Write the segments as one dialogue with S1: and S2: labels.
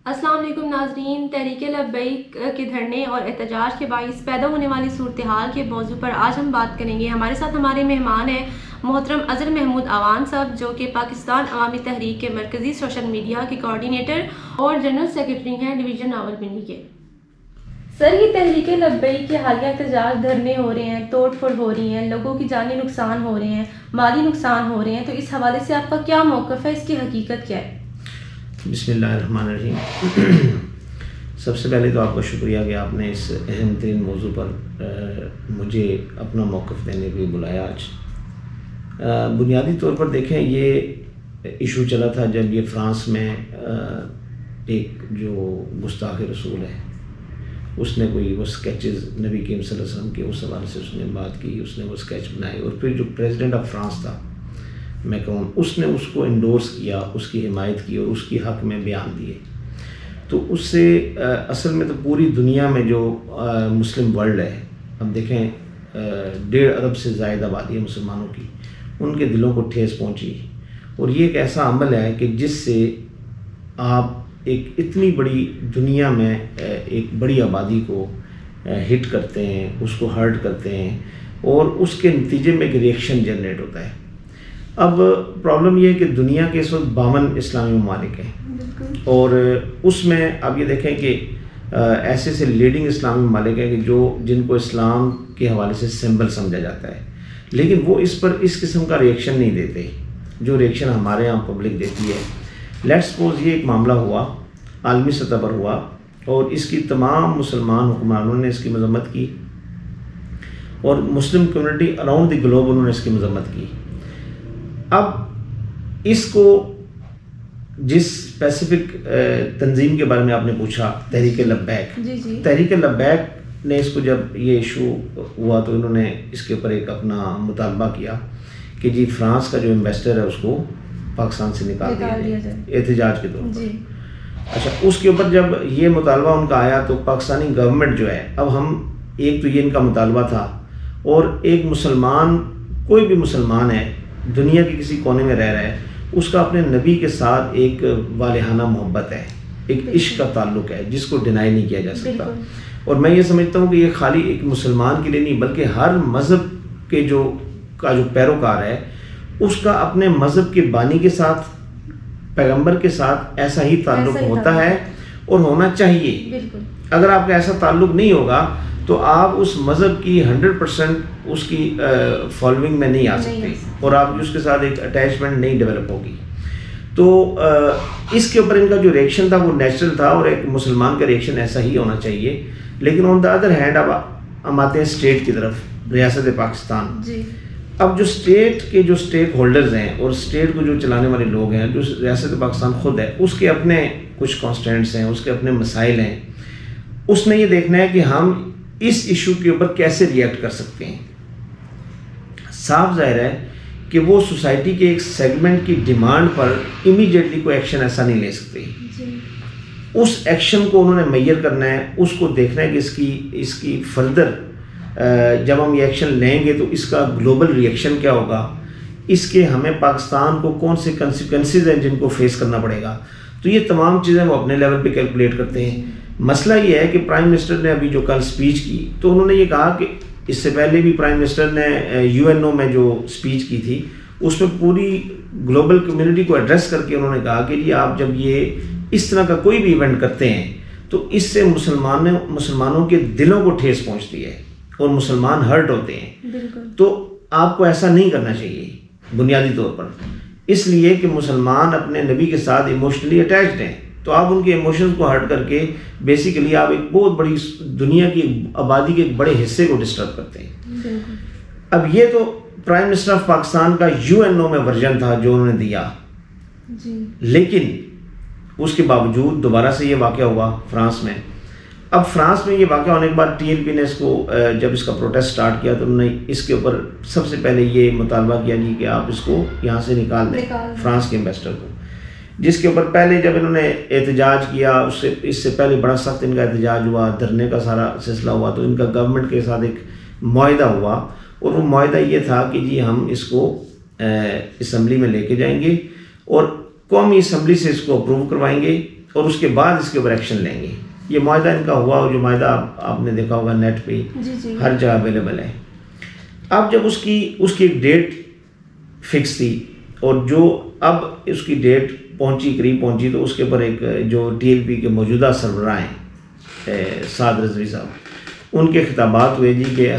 S1: السلام علیکم ناظرین، تحریک لبیک کے دھرنے اور احتجاج کے باعث پیدا ہونے والی صورتحال کے موضوع پر آج ہم بات کریں گے۔ ہمارے ساتھ ہمارے مہمان ہیں محترم اظہر محمود اعوان صاحب، جو کہ پاکستان عوامی تحریک کے مرکزی سوشل میڈیا کے کوارڈینیٹر اور جنرل سیکرٹری ہیں ڈویژن راولپنڈی کے۔ سر، یہ تحریک لبیک کے حالیہ احتجاج دھرنے ہو رہے ہیں، توڑ پھوڑ ہو رہی ہیں، لوگوں کی جانی نقصان ہو رہے ہیں، مالی نقصان ہو رہے ہیں، تو اس حوالے سے آپ کا کیا موقف ہے؟ اس کی حقیقت کیا ہے؟
S2: بسم اللہ الرحمن الرحیم۔ سب سے پہلے تو آپ کا شکریہ کہ آپ نے اس اہم ترین موضوع پر مجھے اپنا موقف دینے کے لیے بلایا آج۔ بنیادی طور پر دیکھیں، یہ ایشو چلا تھا جب یہ فرانس میں ایک جو گستاخ رسول ہے، اس نے کوئی وہ اسکیچز نبی کریم صلی اللہ علیہ وسلم کے اس حوالے سے اس نے بات کی، اس نے وہ اسکیچ بنائے، اور پھر جو پریزیڈنٹ آف فرانس تھا میکرون، اس نے اس کو انڈورس کیا، اس کی حمایت کی اور اس کی حق میں بیان دیے۔ تو اس سے اصل میں تو پوری دنیا میں جو مسلم ورلڈ ہے، اب دیکھیں 1.5 ارب سے زائد آبادی ہے مسلمانوں کی، ان کے دلوں کو ٹھیس پہنچی، اور یہ ایک ایسا عمل ہے کہ جس سے آپ ایک اتنی بڑی دنیا میں ایک بڑی آبادی کو ہٹ کرتے ہیں، اس کو ہرٹ کرتے ہیں، اور اس کے نتیجے میں ایک ریئیکشن جنریٹ ہوتا ہے۔ اب پرابلم یہ ہے کہ دنیا کے اس وقت 52 اسلامی ممالک ہیں، اور اس میں اب یہ دیکھیں کہ ایسے سے لیڈنگ اسلامی ممالک ہیں کہ جن کو اسلام کے حوالے سے سمبل سمجھا جاتا ہے، لیکن وہ اس پر اس قسم کا ریئیکشن نہیں دیتے جو ریئیکشن ہمارے یہاں پبلک دیتی ہے۔ لیٹ سپوز یہ ایک معاملہ ہوا، عالمی سطح پر ہوا، اور اس کی تمام مسلمان حکمرانوں نے اس کی مذمت کی، اور مسلم کمیونٹی اراؤنڈ دی گلوب انہوں نے اس کی مذمت کی۔ اب اس کو جس اسپیسیفک تنظیم کے بارے میں آپ نے پوچھا، تحریک لبیک، تحریک لبیک نے اس کو جب یہ ایشو ہوا تو انہوں نے اس کے اوپر ایک اپنا مطالبہ کیا کہ جی فرانس کا جو ایمبیسڈر ہے اس کو پاکستان سے نکال دیا جائے احتجاج کے طور پر۔ اچھا، اس کے اوپر جب یہ مطالبہ ان کا آیا تو پاکستانی گورنمنٹ جو ہے، اب ہم ایک تو یہ ان کا مطالبہ تھا، اور ایک مسلمان، کوئی بھی مسلمان ہے دنیا کے کسی کونے میں رہ رہا ہے، اس کا اپنے نبی کے ساتھ ایک والہانہ محبت ہے، ایک عشق کا تعلق ہے جس کو ڈینائی نہیں کیا جا سکتا۔ اور میں یہ سمجھتا ہوں کہ یہ خالی ایک مسلمان کے لیے نہیں، بلکہ ہر مذہب کے جو پیروکار ہے، اس کا اپنے مذہب کے بانی کے ساتھ، پیغمبر کے ساتھ ایسا ہی تعلق ہوتا ہے اور ہونا چاہیے۔ اگر آپ کا ایسا تعلق نہیں ہوگا تو آپ اس مذہب کی 100% اس کی فالوئنگ میں نہیں آ سکتے، اور آپ اس کے ساتھ ایک اٹیچمنٹ نہیں ڈیولپ ہوگی۔ تو اس کے اوپر ان کا جو ریئیکشن تھا وہ نیچرل تھا، اور ایک مسلمان کا ریئیکشن ایسا ہی ہونا چاہیے۔ لیکن آن دا ادر ہینڈ اب ہم آتے ہیں اسٹیٹ کی طرف، ریاست پاکستان۔ اب جو اسٹیٹ کے جو اسٹیک ہولڈرز ہیں اور اسٹیٹ کو جو چلانے والے لوگ ہیں، جو ریاست پاکستان خود ہے، اس کے اپنے کچھ کانسٹینٹس ہیں، اس کے اپنے مسائل ہیں۔ اس نے یہ دیکھنا ہے کہ ہم اس ایشو کے اوپر کیسے ریئیکٹ کر سکتے ہیں۔ صاف ظاہر ہے کہ وہ سوسائٹی کے ایک سیگمنٹ کی ڈیمانڈ پر امیڈیٹلی کوئی ایکشن ایسا نہیں لے سکتے۔ اس ایکشن کو انہوں نے میئر کرنا ہے، اس کو دیکھنا ہے کہ اس کی فردر جب ہم یہ ایکشن لیں گے تو اس کا گلوبل ریئیکشن کیا ہوگا، اس کے ہمیں پاکستان کو کون سے کنسیکوینسز ہیں جن کو فیس کرنا پڑے گا۔ تو یہ تمام چیزیں وہ اپنے لیول پہ کیلکولیٹ کرتے ہیں۔ مسئلہ یہ ہے کہ پرائم منسٹر نے ابھی جو کل اسپیچ کی تو انہوں نے یہ کہا کہ اس سے پہلے بھی پرائم منسٹر نے UNO میں جو اسپیچ کی تھی اس میں پوری گلوبل کمیونٹی کو ایڈریس کر کے انہوں نے کہا کہ جی آپ جب یہ اس طرح کا کوئی بھی ایونٹ کرتے ہیں تو اس سے مسلمانوں کے دلوں کو ٹھیس پہنچتی ہے اور مسلمان ہرٹ ہوتے ہیں، تو آپ کو ایسا نہیں کرنا چاہیے بنیادی طور پر، اس لیے کہ مسلمان اپنے نبی کے ساتھ ایموشنلی اٹیچڈ ہیں، تو آپ ان کے ایموشنز کو ہرٹ کر کے بیسیکلی آپ ایک بہت بڑی دنیا کی آبادی کے ایک بڑے حصے کو ڈسٹرب کرتے ہیں۔ اب یہ تو پرائم منسٹر آف پاکستان کا UNO میں ورژن تھا جو انہوں نے دیا، لیکن اس کے باوجود دوبارہ سے یہ واقعہ ہوا فرانس میں۔ اب فرانس میں یہ واقعہ ہونے کے بعد TNP نے اس کو جب اس کا پروٹیسٹ سٹارٹ کیا تو انہوں نے اس کے اوپر سب سے پہلے یہ مطالبہ کیا جی کہ آپ اس کو یہاں سے نکال دیں، فرانس کے ایمبیسڈر کو، جس کے اوپر پہلے جب انہوں نے احتجاج کیا اس سے پہلے بڑا سخت ان کا احتجاج ہوا، دھرنے کا سارا سلسلہ ہوا، تو ان کا گورنمنٹ کے ساتھ ایک معاہدہ ہوا، اور وہ معاہدہ یہ تھا کہ جی ہم اس کو اسمبلی میں لے کے جائیں گے اور قومی اسمبلی سے اس کو اپروو کروائیں گے اور اس کے بعد اس کے اوپر ایکشن لیں گے. یہ معاہدہ ان کا ہوا، جو معاہدہ آپ نے دیکھا ہوگا نیٹ پہ ہر جگہ اویلیبل ہے. اب جب اس کی ایک ڈیٹ فکس تھی اور جو اب اس کی ڈیٹ قریب پہنچی، تو اس کے اوپر ایک جو TLP کے موجودہ سربراہ ہیں سعد رضوی صاحب، ان کے خطابات ہوئے جی کہ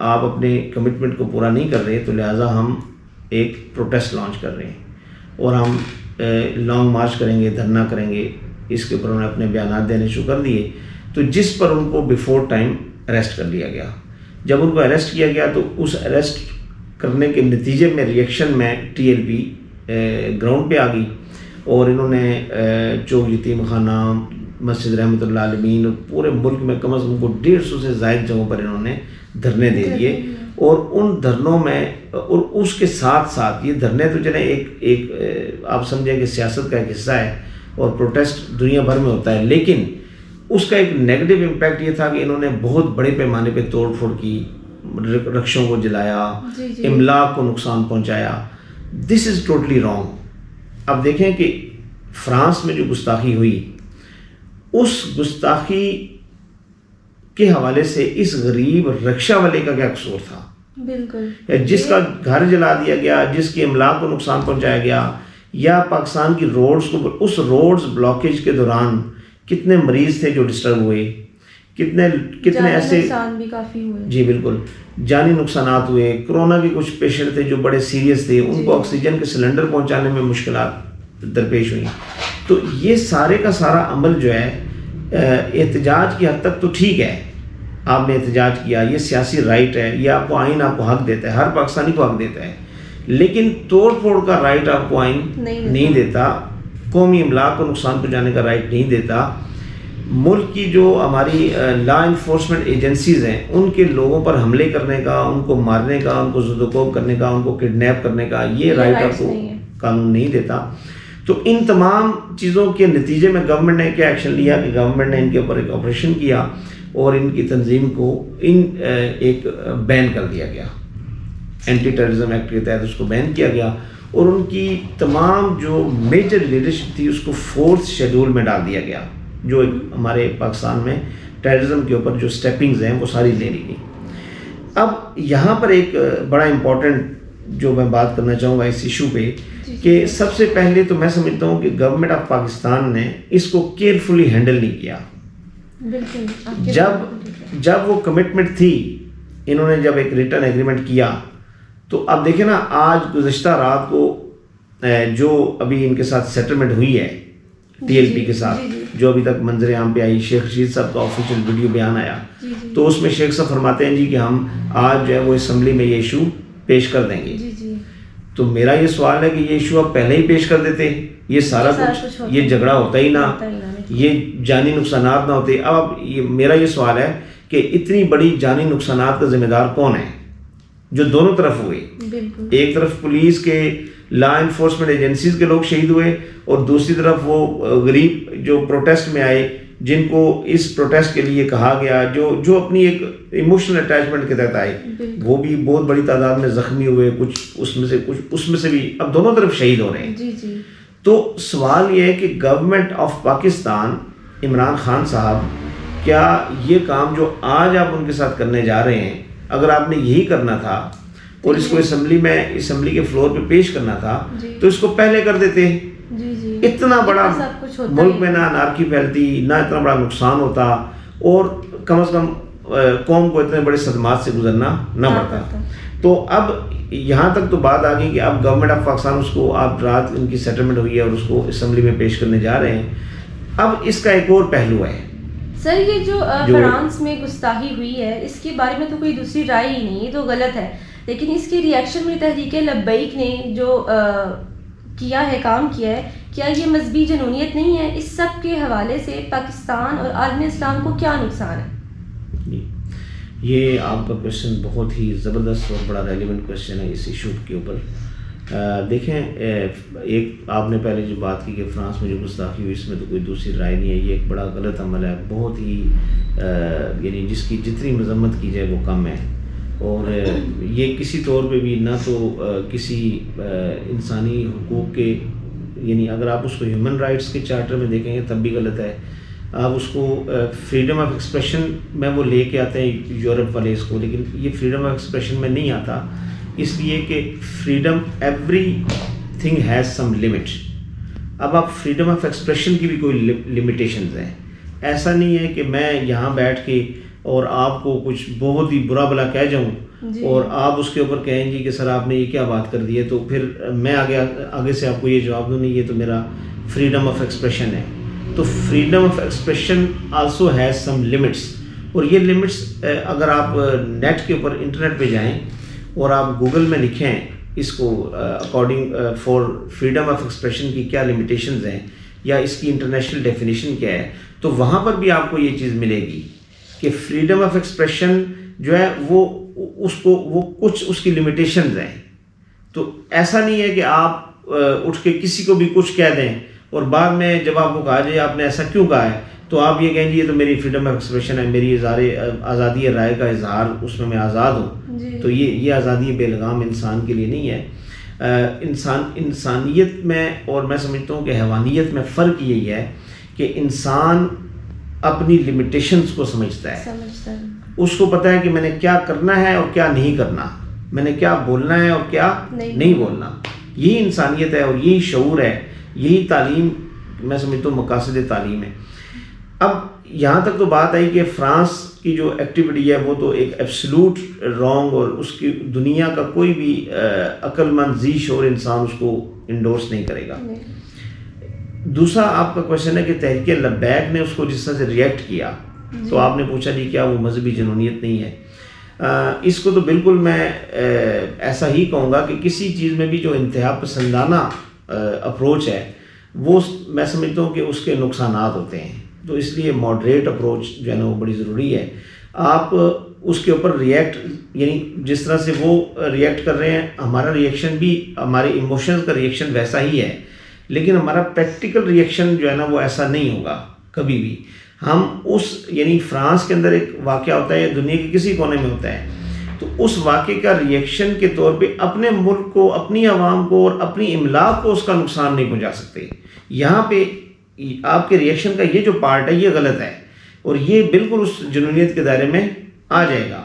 S2: آپ اپنے کمٹمنٹ کو پورا نہیں کر رہے، تو لہٰذا ہم ایک پروٹیسٹ لانچ کر رہے ہیں اور ہم لانگ مارچ کریں گے، دھرنا کریں گے. اس کے اوپر انہوں نے اپنے بیانات دینے شروع کر دیے، تو جس پر ان کو بیفور ٹائم اریسٹ کر لیا گیا. جب ان کو اریسٹ کیا گیا تو اس اریسٹ کرنے کے نتیجے میں ریئیکشن میں TLP گراؤنڈ پہ آ گئی اور انہوں نے چوک یتیم خانہ، مسجد رحمۃ اللہ عالمین اور پورے ملک میں کم از کم کو 150 سے زائد جگہوں پر انہوں نے دھرنے دے دیے. اور ان دھرنوں میں اور اس کے ساتھ ساتھ یہ دھرنے تو چلیں ایک آپ سمجھیں کہ سیاست کا ایک حصہ ہے اور پروٹیسٹ دنیا بھر میں ہوتا ہے، لیکن اس کا ایک نیگیٹو امپیکٹ یہ تھا کہ انہوں نے بہت بڑے پیمانے پہ توڑ پھوڑ کی، رکشوں کو جلایا، املاک کو نقصان پہنچایا. دس از ٹوٹلی رانگ. اب دیکھیں کہ فرانس میں جو گستاخی ہوئی، اس گستاخی کے حوالے سے اس غریب رکشہ والے کا کیا قصور تھا؟ بالکل. جس کا گھر جلا دیا گیا، جس کے املاک کو نقصان پہنچایا گیا، یا پاکستان کی روڈز کو، اس روڈز بلاکیج کے دوران کتنے مریض تھے جو ڈسٹرب ہوئے، کتنے ایسے نقصان بھی کافی ہوئے. جی بالکل، جانی نقصانات ہوئے. کرونا کے کچھ پیشنٹ تھے جو بڑے سیریس تھے، ان کو آکسیجن کے سلنڈر پہنچانے میں مشکلات درپیش ہوئیں. تو یہ سارے کا سارا عمل جو ہے احتجاج کی حد تک تو ٹھیک ہے، آپ نے احتجاج کیا، یہ سیاسی رائٹ ہے، یہ آپ کو آئین آپ کو حق دیتا ہے، ہر پاکستانی کو حق دیتا ہے، لیکن توڑ پھوڑ کا رائٹ آپ کو آئین نہیں دیتا، قومی املاک کو نقصان پہنچانے کا رائٹ نہیں دیتا. ملک کی جو ہماری لا انفورسمنٹ ایجنسیز ہیں، ان کے لوگوں پر حملے کرنے کا، ان کو مارنے کا، ان کو زد و کوب کرنے کا، ان کو کڈنیپ کرنے کا یہ رائٹ آپ کو قانون نہیں دیتا. تو ان تمام چیزوں کے نتیجے میں گورنمنٹ نے کیا ایکشن لیا کہ گورنمنٹ نے ان کے اوپر ایک آپریشن کیا اور ان کی تنظیم کو ایک بین کر دیا گیا. اینٹی ٹیررزم ایکٹ کے تحت اس کو بین کیا گیا اور ان کی تمام جو میجر لیڈرشپ تھی اس کو 4th شیڈول میں ڈال دیا گیا. جو ہمارے پاکستان میں ٹیررزم کے اوپر جو سٹیپنگز ہیں وہ ساری لے لی گئی. اب یہاں پر ایک بڑا امپورٹنٹ جو میں بات کرنا چاہوں گا اس ایشو پہ کہ سب سے پہلے تو میں سمجھتا ہوں کہ گورنمنٹ آف پاکستان نے اس کو کیئرفلی ہینڈل نہیں کیا. جب وہ کمٹمنٹ تھی، انہوں نے جب ایک ریٹن ایگریمنٹ کیا، تو اب دیکھیں نا، آج گزشتہ رات کو جو ابھی ان کے ساتھ سیٹلمنٹ ہوئی ہے TLP کے ساتھ، جو ابھی تک منظر عام پہ آئی، شیخ رشید صاحب کا آفیشیل ویڈیو بیان آیا، تو اس میں شیخ صاحب فرماتے ہیں جی کہ ہم آج جو ہے وہ اسمبلی میں یہ ایشو پیش کر دیں گے. تو میرا یہ سوال ہے کہ یہ ایشو آپ پہلے ہی پیش کر دیتے، یہ سارا کچھ یہ جھگڑا ہوتا ہی نہ، یہ جانی نقصانات نہ ہوتے. اب میرا یہ سوال ہے کہ اتنی بڑی جانی نقصانات کا ذمہ دار کون ہے جو دونوں طرف ہوئے؟ ایک طرف پولیس کے لا انفورسمنٹ ایجنسیز کے لوگ شہید ہوئے اور دوسری طرف وہ غریب جو پروٹیسٹ میں آئے، جن کو اس پروٹیسٹ کے لیے کہا گیا، جو اپنی ایک ایموشنل اٹیچمنٹ کے تحت آئے، وہ بھی بہت بڑی تعداد میں زخمی ہوئے، کچھ اس میں سے بھی اب دونوں طرف شہید ہو رہے ہیں. تو سوال یہ ہے کہ گورنمنٹ آف پاکستان، عمران خان صاحب، کیا یہ کام جو آج آپ ان کے ساتھ کرنے جا رہے ہیں، اگر آپ نے یہی کرنا تھا اور اس کو اسمبلی کے فلور پہ پیش کرنا تھا تو اس کو پہلے کر دیتے. اتنا بڑا ملک میں نہ انارکی پھیلتی، نہ اتنا بڑا نقصان ہوتا، اور کم از کم قوم کو اتنے بڑے صدمات سے گزرنا نہ پڑتا. تو اب یہاں تک تو بات آ گئی کہ اب گورنمنٹ آف پاکستان اس کو، آپ رات ان کی سیٹلمنٹ ہوئی ہے اور اس کو اسمبلی میں پیش کرنے جا رہے ہیں. اب اس کا ایک اور پہلو ہے
S1: سر، یہ جو فرانس میں گستاخی ہوئی ہے، اس کے بارے میں تو کوئی دوسری رائے ہی نہیں، یہ تو غلط ہے. لیکن اس کے ریئیکشن میں تحریک لبیک نے جو کیا ہے، کام کیا ہے، کیا یہ مذہبی جنونیت نہیں ہے؟ اس سب کے حوالے سے پاکستان اور عالم اسلام کو کیا نقصان ہے؟
S2: یہ آپ کا کویشچن بہت ہی زبردست اور بڑا ریلیونٹ کویشچن ہے اس ایشو کے اوپر. دیکھیں، ایک آپ نے پہلے جو بات کی کہ فرانس میں جو گستاخی ہوئی، اس میں تو کوئی دوسری رائے نہیں ہے. یہ ایک بڑا غلط عمل ہے، بہت ہی یعنی جس کی جتنی مذمت کی جائے وہ کم ہے. اور یہ کسی طور پہ بھی نہ تو کسی انسانی حقوق کے یعنی اگر آپ اس کو ہیومن رائٹس کے چارٹر میں دیکھیں گے تب بھی غلط ہے. آپ اس کو فریڈم آف ایکسپریشن میں وہ لے کے آتے ہیں یورپ والے اس کو, لیکن یہ فریڈم آف ایکسپریشن میں نہیں آتا, اس لیے کہ freedom every thing has some limit. اب آپ فریڈم آف ایکسپریشن کی بھی کوئی لمیٹیشنز ہیں. ایسا نہیں ہے کہ میں یہاں بیٹھ کے اور آپ کو کچھ بہت ہی برا بلا کہہ جاؤں اور آپ اس کے اوپر کہیں جی کہ سر آپ نے یہ کیا بات کر دی ہے, تو پھر میں آگے سے آپ کو یہ جواب دوں نہیں, یہ تو میرا فریڈم آف ایکسپریشن ہے. تو freedom of expression also has some limits, اور یہ لمٹس اگر آپ نیٹ کے اوپر انٹرنیٹ پہ جائیں اور آپ گوگل میں لکھیں اس کو according for freedom of expression کی کیا لمیٹیشنز ہیں یا اس کی انٹرنیشنل ڈیفینیشن کیا ہے, تو وہاں پر بھی آپ کو یہ چیز ملے گی کہ فریڈم آف ایکسپریشن جو ہے وہ کچھ اس کی لمیٹیشنز ہیں. تو ایسا نہیں ہے کہ آپ اٹھ کے کسی کو بھی کچھ کہہ دیں اور بعد میں جب آپ کو کہا جائے آپ نے ایسا کیوں کہا ہے تو آپ یہ کہیں گے یہ تو میری فریڈم آف ایکسپریشن ہے, میری آزادی رائے کا اظہار, اس میں آزاد ہوں. تو یہ آزادی بے لگام انسان کے لیے نہیں ہے. انسانیت میں اور میں سمجھتا ہوں کہ حیوانیت میں فرق یہی ہے کہ انسان اپنی لمیٹیشنز کو سمجھتا ہے. اس کو پتہ ہے کہ میں نے کیا کرنا ہے اور کیا نہیں کرنا, میں نے کیا بولنا ہے اور کیا نہیں بولنا. یہی انسانیت ہے اور یہی شعور ہے, یہی تعلیم میں سمجھتا ہوں مقاصد تعلیم ہے. اب یہاں تک تو بات آئی کہ فرانس کی جو ایکٹیویٹی ہے وہ تو ایک ایبسلوٹ رانگ, اور اس کی دنیا کا کوئی بھی عقل مند ذی شعور انسان اس کو انڈورس نہیں کرے گا. دوسرا آپ کا کویشچن ہے کہ تحریک لبیک نے اس کو جس طرح سے ریئیکٹ کیا, تو آپ نے پوچھا جی کیا وہ مذہبی جنونیت نہیں ہے. اس کو تو بالکل میں ایسا ہی کہوں گا کہ کسی چیز میں بھی جو انتہا پسندانہ اپروچ ہے وہ میں سمجھتا ہوں کہ اس کے نقصانات ہوتے ہیں. تو اس لیے ماڈریٹ اپروچ جو ہے نا وہ بڑی ضروری ہے. آپ اس کے اوپر ریئیکٹ, یعنی جس طرح سے وہ ریئیکٹ کر رہے ہیں ہمارا ریئیکشن بھی, ہمارے ایموشنز کا ریئیکشن ویسا ہی ہے, لیکن ہمارا پریکٹیکل ریئیکشن جو ہے نا وہ ایسا نہیں ہوگا کبھی بھی. ہم یعنی فرانس کے اندر ایک واقعہ ہوتا ہے یا دنیا کے کسی کونے میں ہوتا ہے, تو اس واقعے کا ریئیکشن کے طور پہ اپنے ملک کو, اپنی عوام کو اور اپنی املاک کو اس کا نقصان نہیں پہنچا سکتے. یہاں پہ آپ کے ریئیکشن کا یہ جو پارٹ ہے یہ غلط ہے, اور یہ بالکل اس جنونیت کے دائرے میں آ جائے گا.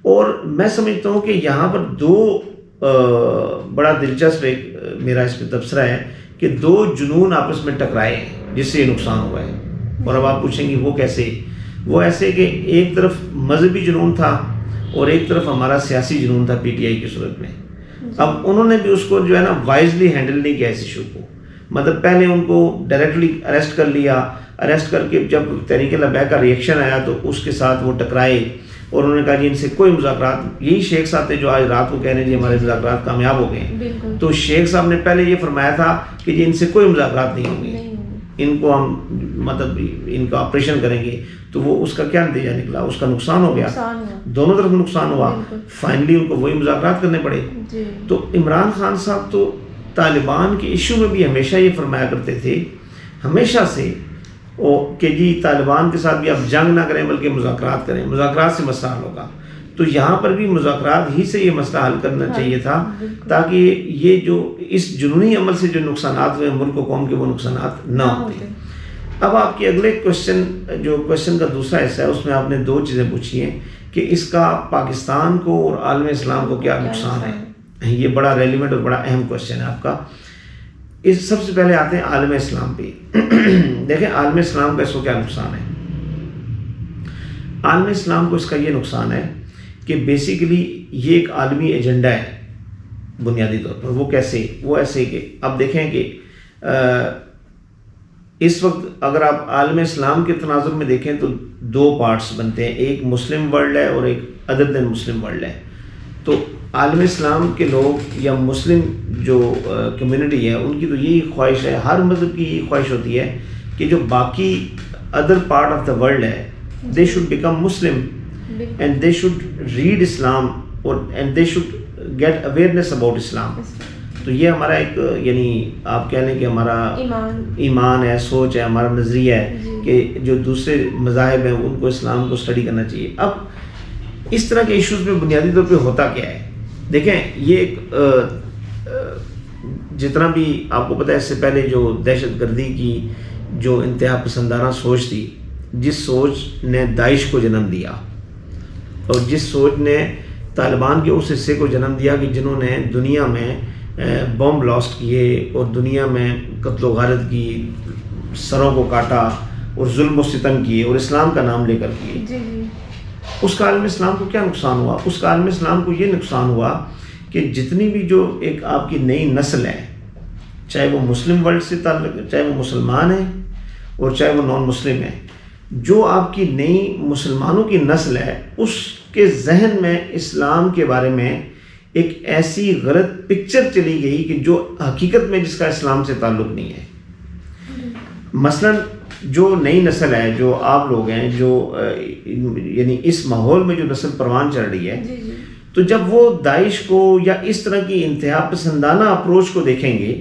S2: اور میں سمجھتا ہوں کہ یہاں پر دو بڑا دلچسپ ایک میرا اس پہ تبصرہ ہے کہ دو جنون آپس میں ٹکرائے ہیں جس سے یہ نقصان ہوا ہے. اور اب آپ پوچھیں گے وہ کیسے؟ وہ ایسے کہ ایک طرف مذہبی جنون تھا اور ایک طرف ہمارا سیاسی جنون تھا پی ٹی آئی کی صورت میں. اب انہوں نے بھی اس کو جو ہے نا وائزلی ہینڈل نہیں کیا اس ایشو کو. مطلب پہلے ان کو ڈائریکٹلی اریسٹ کر لیا, اریسٹ کر کے جب تحریک لبیک کا ریئیکشن آیا تو اس کے ساتھ وہ ٹکرائے اور انہوں نے کہا جی ان سے کوئی مذاکرات. یہی شیخ صاحب تھے جو آج رات کو کہہ رہے ہیں جی ہمارے مذاکرات کامیاب ہو گئے ہیں. تو شیخ صاحب نے پہلے یہ فرمایا تھا کہ جی ان سے کوئی مذاکرات نہیں ہوں گے, ان کو ہم مطلب ان کا آپریشن کریں گے. تو وہ اس کا کیا نتیجہ نکلا؟ اس کا نقصان ہو گیا, دونوں طرف نقصان ہوا. فائنلی ان کو وہی مذاکرات کرنے پڑے. تو عمران خان صاحب تو طالبان کے ایشو میں بھی ہمیشہ یہ فرمایا کرتے تھے ہمیشہ سے کہ جی طالبان کے ساتھ بھی آپ جنگ نہ کریں بلکہ مذاکرات کریں, مذاکرات سے مسئلہ حل ہوگا. تو یہاں پر بھی مذاکرات ہی سے یہ مسئلہ حل کرنا چاہیے تھا تاکہ یہ جو اس جنونی عمل سے جو نقصانات ہوئے ملک و قوم کے وہ نقصانات نہ ہوتے. اب آپ کے اگلے کوشچن کا دوسرا حصہ ہے, اس میں آپ نے دو چیزیں پوچھی ہیں کہ اس کا پاکستان کو اور عالم اسلام کو کیا نقصان ہے. یہ بڑا ریلیونٹ اور بڑا اہم کوشچن ہے آپ کا. اس سب سے پہلے آتے ہیں عالم اسلام پہ. دیکھیں عالم اسلام کا اس کو کیا نقصان ہے. عالم اسلام کو اس کا یہ نقصان ہے کہ بیسیکلی یہ ایک عالمی ایجنڈا ہے بنیادی طور پر. وہ کیسے؟ وہ ایسے کہ اب دیکھیں کہ اس وقت اگر آپ عالم اسلام کے تناظر میں دیکھیں تو دو پارٹس بنتے ہیں, ایک مسلم ورلڈ ہے اور ایک ادر دین مسلم ورلڈ ہے. تو عالم اسلام کے لوگ یا مسلم جو کمیونٹی ہے ان کی تو یہی خواہش ہے, ہر مذہب کی یہی خواہش ہوتی ہے کہ جو باقی other part of the world ہے they should become Muslim and they should read Islam اور and they should get awareness about Islam. تو یہ ہمارا ایک یعنی آپ کہہ لیں کہ ہمارا ایمان ہے, سوچ ہے, ہمارا نظریہ ہے کہ جو دوسرے مذاہب ہیں ان کو اسلام کو اسٹڈی کرنا چاہیے. اب اس طرح کے ایشوز میں بنیادی طور پہ ہوتا کیا ہے؟ دیکھیں یہ ایک جتنا بھی آپ کو پتہ ہے اس سے پہلے جو دہشت گردی کی جو انتہا پسندانہ سوچ تھی، جس سوچ نے داعش کو جنم دیا اور جس سوچ نے طالبان کے اس حصے کو جنم دیا کہ جنہوں نے دنیا میں بم بلاسٹ کیے اور دنیا میں قتل و غارت کی، سروں کو کاٹا اور ظلم و ستم کیے اور اسلام کا نام لے کر کیے، اس کا عالم اسلام کو کیا نقصان ہوا؟ اس کا عالم اسلام کو یہ نقصان ہوا کہ جتنی بھی جو ایک آپ کی نئی نسل ہے، چاہے وہ مسلم ورلڈ سے تعلق، چاہے وہ مسلمان ہیں اور چاہے وہ نان مسلم ہیں، جو آپ کی نئی مسلمانوں کی نسل ہے، اس کے ذہن میں اسلام کے بارے میں ایک ایسی غلط پکچر چلی گئی کہ جو حقیقت میں جس کا اسلام سے تعلق نہیں ہے۔ مثلا جو نئی نسل ہے، جو آپ لوگ ہیں، جو یعنی اس ماحول میں جو نسل پروان چڑھ رہی ہے، تو جب وہ داعش کو یا اس طرح کی انتہا پسندانہ اپروچ کو دیکھیں گے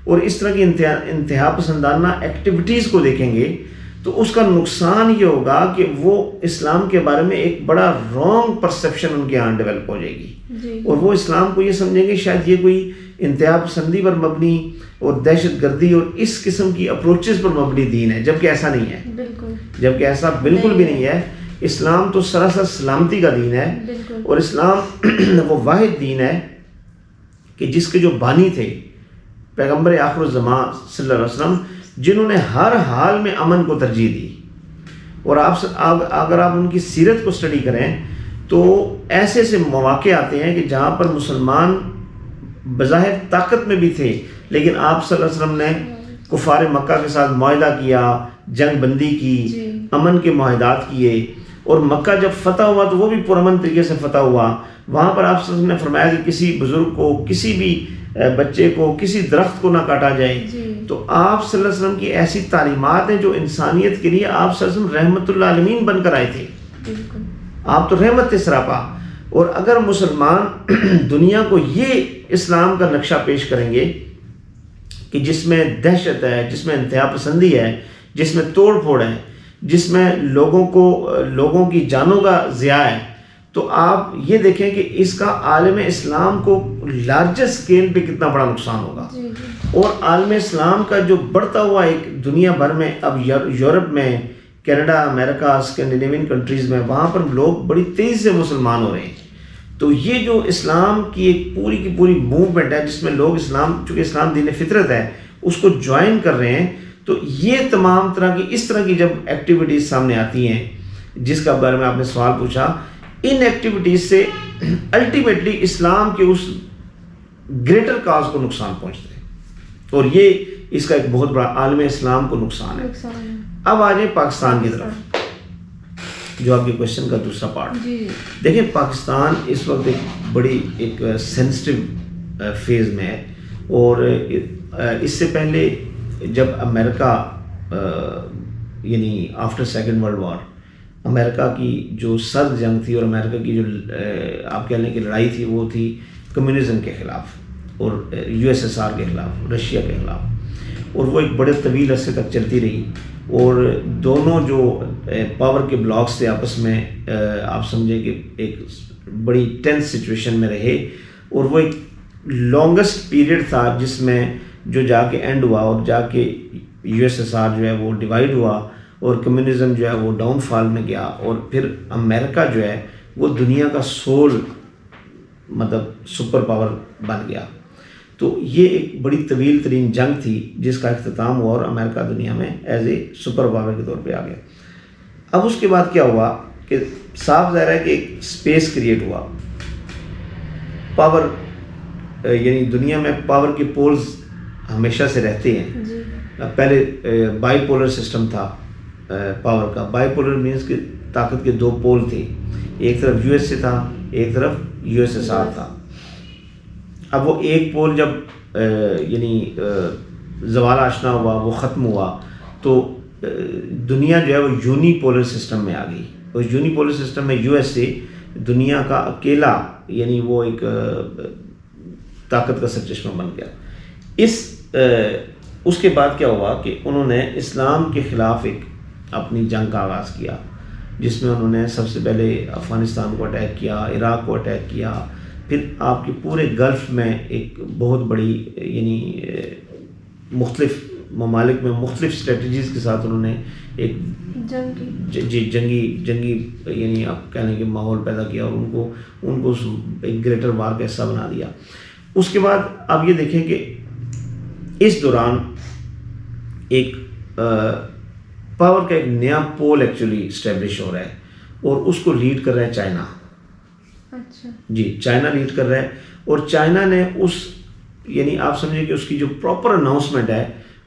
S2: اور اس طرح کی انتہا پسندانہ ایکٹیویٹیز کو دیکھیں گے تو اس کا نقصان یہ ہوگا کہ وہ اسلام کے بارے میں ایک بڑا رانگ پرسیپشن ان کے یہاں ڈیولپ ہو جائے گی، اور وہ اسلام کو یہ سمجھیں گے شاید یہ کوئی انتہا پسندی پر مبنی اور دہشت گردی اور اس قسم کی اپروچز پر مبنی دین ہے، جبکہ ایسا نہیں ہے، جبکہ ایسا بالکل بھی نہیں ہے۔ اسلام تو سراسر سلامتی کا دین ہے، اور اسلام وہ واحد دین ہے کہ جس کے جو بانی تھے پیغمبر آخر الزمان صلی اللہ علیہ وسلم، جنہوں نے ہر حال میں امن کو ترجیح دی، اور اگر آپ ان کی سیرت کو اسٹڈی کریں تو ایسے ایسے مواقع آتے ہیں کہ جہاں پر مسلمان بظاہر طاقت میں بھی تھے، لیکن آپ صلی اللہ علیہ وسلم نے کفار مکہ کے ساتھ معاہدہ کیا، جنگ بندی کی، امن کے معاہدات کیے، اور مکہ جب فتح ہوا تو وہ بھی پرامن طریقے سے فتح ہوا۔ وہاں پر آپ صلی اللہ علیہ وسلم نے فرمایا کہ کسی بزرگ کو، کسی بھی بچے کو، کسی درخت کو نہ کاٹا جائے۔ تو آپ صلی اللہ علیہ وسلم کی ایسی تعلیمات ہیں جو انسانیت کے لیے آپ صلی اللہ علیہ وسلم رحمت اللہ عالمین بن کر آئے تھے، آپ تو رحمت تھے سراپا۔ اور اگر مسلمان دنیا کو یہ اسلام کا نقشہ پیش کریں گے کہ جس میں دہشت ہے، جس میں انتہا پسندی ہے، جس میں توڑ پھوڑ ہے، جس میں لوگوں کی جانوں کا ضیاع ہے، تو آپ یہ دیکھیں کہ اس کا عالم اسلام کو لارجر اسکیل پہ کتنا بڑا نقصان ہوگا۔ اور عالم اسلام کا جو بڑھتا ہوا ایک دنیا بھر میں، اب یورپ میں، کینیڈا، امریکہ، اسکینڈینیوین کنٹریز میں، وہاں پر لوگ بڑی تیزی سے مسلمان ہو رہے ہیں۔ تو یہ جو اسلام کی ایک پوری کی پوری موومنٹ ہے جس میں لوگ اسلام، چونکہ اسلام دین فطرت ہے، اس کو جوائن کر رہے ہیں، تو یہ تمام طرح کی اس طرح کی جب ایکٹیویٹیز سامنے آتی ہیں جس کا بارے میں آپ نے سوال پوچھا، ان ایکٹیویٹیز سے الٹیمیٹلی اسلام کے اس گریٹر کاز کو نقصان پہنچتا ہے، اور یہ اس کا ایک بہت بڑا عالم اسلام کو نقصان ہے۔ اب آ جائیں پاکستان کی طرف، جو آپ کے کوشچن کا دوسرا پارٹ۔ دیکھیں پاکستان اس وقت ایک بڑی ایک سینسٹیو فیز میں ہے، اور اس سے پہلے جب امریکہ یعنی آفٹر سیکنڈ ورلڈ وار، امریکہ کی جو سرد جنگ تھی اور امریکہ کی جو آپ کہہ لیں کہ لڑائی تھی، وہ تھی کمیونزم کے خلاف اور USSR کے خلاف، رشیا کے خلاف، اور وہ ایک بڑے طویل عرصے تک چلتی رہی، اور دونوں جو پاور کے بلاکس تھے آپس میں آپ سمجھیں کہ ایک بڑی ٹینس سچویشن میں رہے، اور وہ ایک لانگسٹ پیریڈ تھا جس میں جو جا کے اینڈ ہوا، اور جا کے USSR جو ہے وہ ڈیوائیڈ ہوا، اور کمیونزم جو ہے وہ ڈاؤن فال میں گیا، اور پھر امریکہ جو ہے وہ دنیا کا سول مطلب سپر پاور بن گیا۔ تو یہ ایک بڑی طویل ترین جنگ تھی جس کا اختتام ہوا، اور امریکہ دنیا میں ایز اے سپر پاور کے طور پہ آ گیا۔ اب اس کے بعد کیا ہوا کہ صاف ظاہر ہے کہ ایک اسپیس کریٹ ہوا، پاور یعنی دنیا میں پاور کے پولز ہمیشہ سے رہتے ہیں۔ پہلے بائی پولر سسٹم تھا پاور کا، بائی پولر مینس کہ طاقت کے دو پول تھے، ایک طرف USA تھا، ایک طرف USSR تھا۔ اب وہ ایک پول جب یعنی زوال آشنا ہوا، وہ ختم ہوا، تو دنیا جو ہے وہ یونی پولر سسٹم میں آ گئی، اور یونی پولر سسٹم میں USA دنیا کا اکیلا یعنی وہ ایک طاقت کا سرچشمہ بن گیا۔ اس کے بعد کیا ہوا کہ انہوں نے اسلام کے خلاف ایک اپنی جنگ کا آغاز کیا، جس میں انہوں نے سب سے پہلے افغانستان کو اٹیک کیا، عراق کو اٹیک کیا، پھر آپ کے پورے گلف میں ایک بہت بڑی یعنی مختلف ممالک میں مختلف اسٹریٹجیز کے ساتھ انہوں نے ایک جنگی یعنی آپ کہہ لیں کہ ماحول پیدا کیا اور ان کو ایک گریٹر وار کا حصہ بنا دیا. اس کے بعد آپ یہ دیکھیں کہ اس دوران ایک پاور کا ایک نیا پول ایکچولی اسٹیبلش ہو رہا ہے اور اس کو لیڈ کر رہا ہے چائنا.
S1: اچھا
S2: جی چائنا لیڈ کر رہا ہے اور چائنا نے اس یعنی آپ سمجھیں کہ اس کی جو پراپر اناؤنسمنٹ ہے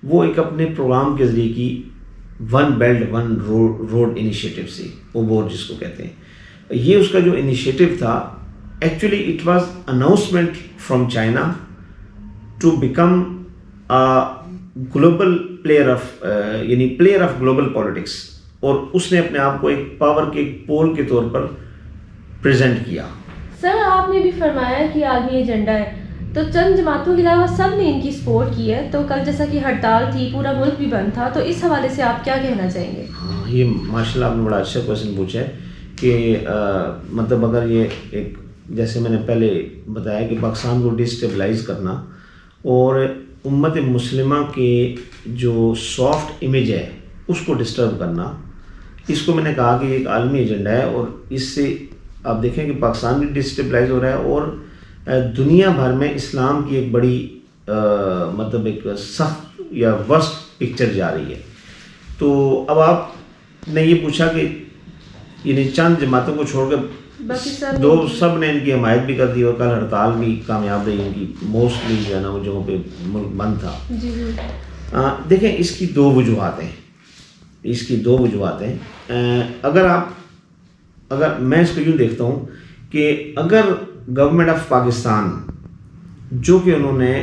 S2: وہ ایک اپنے پروگرام کے ذریعے کی one belt one road initiative سے اوبور جس کو کہتے ہیں. یہ اس کا جو انیشیٹو تھا actually it was announcement from China to become global player of یعنی پلیئر آف گلوبل پالیٹکس, اور اس نے اپنے آپ کو ایک پاور کے ایک پول کے طور پر پریزنٹ کیا.
S1: سر آپ نے بھی فرمایا کہ عالمی ایجنڈا ہے, تو چند جماعتوں کے علاوہ سب نے ان کی سپورٹ کی ہے, تو کل جیسا کہ ہڑتال تھی پورا ملک بھی بند تھا, تو اس حوالے سے آپ کیا کہنا چاہیں گے؟
S2: ہاں یہ ماشاء اللہ آپ نے بڑا اچھا کویشچن پوچھا ہے کہ مطلب اگر یہ ایک جیسے میں نے پہلے بتایا کہ پاکستان کو ڈسٹیبلائز کرنا اور امت مسلمہ کے جو سافٹ امیج ہے اس کو ڈسٹرب کرنا, اس کو میں نے کہا کہ ایک عالمی ایجنڈا ہے, اور اس سے آپ دیکھیں کہ پاکستان بھی ڈسٹیبلائز ہو رہا ہے اور دنیا بھر میں اسلام کی ایک بڑی مطلب ایک سخت یا ورسٹ پکچر جا رہی ہے. تو اب آپ نے یہ پوچھا کہ یعنی چند جماعتوں کو چھوڑ کر سب نے ان کی حمایت بھی کر دی اور کل ہڑتال بھی کامیاب رہی ان کی, موسٹلی جو ہے نا وہ جگہوں پہ ملک بند تھا. دیکھیں اس کی دو وجوہات ہیں. اگر میں اس کو یوں دیکھتا ہوں کہ اگر گورنمنٹ آف پاکستان جو کہ انہوں نے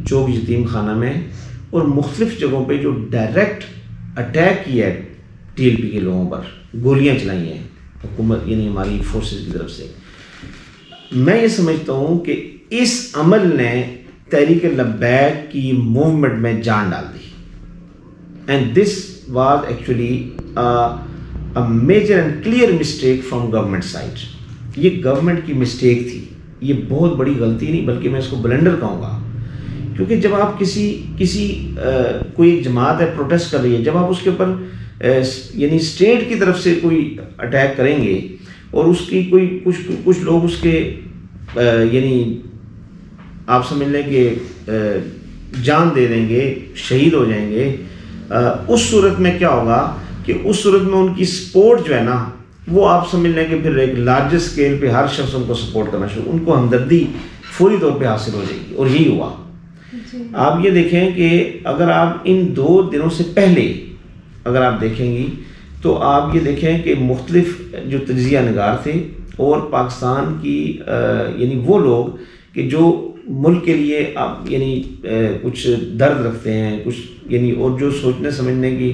S2: چوک یتیم خانہ میں اور مختلف جگہوں پہ جو ڈائریکٹ اٹیک کیا ہے ٹی ایل پی کے لوگوں پر, گولیاں چلائی ہیں حکومت یعنی ہماری فورسز کی طرف سے, میں یہ سمجھتا ہوں کہ اس عمل نے تحریک لبیک کی موومنٹ میں جان ڈال دی. And this was actually a major and clear mistake from government side. یہ گورنمنٹ کی مسٹیک تھی, یہ بہت بڑی غلطی نہیں بلکہ میں اس کو بلنڈر کہوں گا, کیونکہ جب آپ کسی کوئی ایک جماعت ہے پروٹیسٹ کر رہی ہے, جب آپ اس کے اوپر یعنی اسٹیٹ کی طرف سے کوئی اٹیک کریں گے اور اس کی کوئی کچھ لوگ اس کے یعنی آپ سمجھ لیں کہ جان دے دیں گے, شہید ہو جائیں گے, اس صورت میں کیا ہوگا کہ اس صورت میں ان کی سپورٹ جو ہے نا وہ آپ سمجھ لیں کہ پھر ایک لارجر اسکیل پہ ہر شخص ان کو سپورٹ کرنا شروع, ان کو ہمدردی فوری طور پہ حاصل ہو جائے گی, اور یہی ہوا. آپ یہ دیکھیں کہ اگر آپ ان 2 دنوں سے پہلے اگر آپ دیکھیں گی تو آپ یہ دیکھیں کہ مختلف جو تجزیہ نگار تھے اور پاکستان کی یعنی وہ لوگ کہ جو ملک کے لیے آپ یعنی کچھ درد رکھتے ہیں, کچھ یعنی اور جو سوچنے سمجھنے کی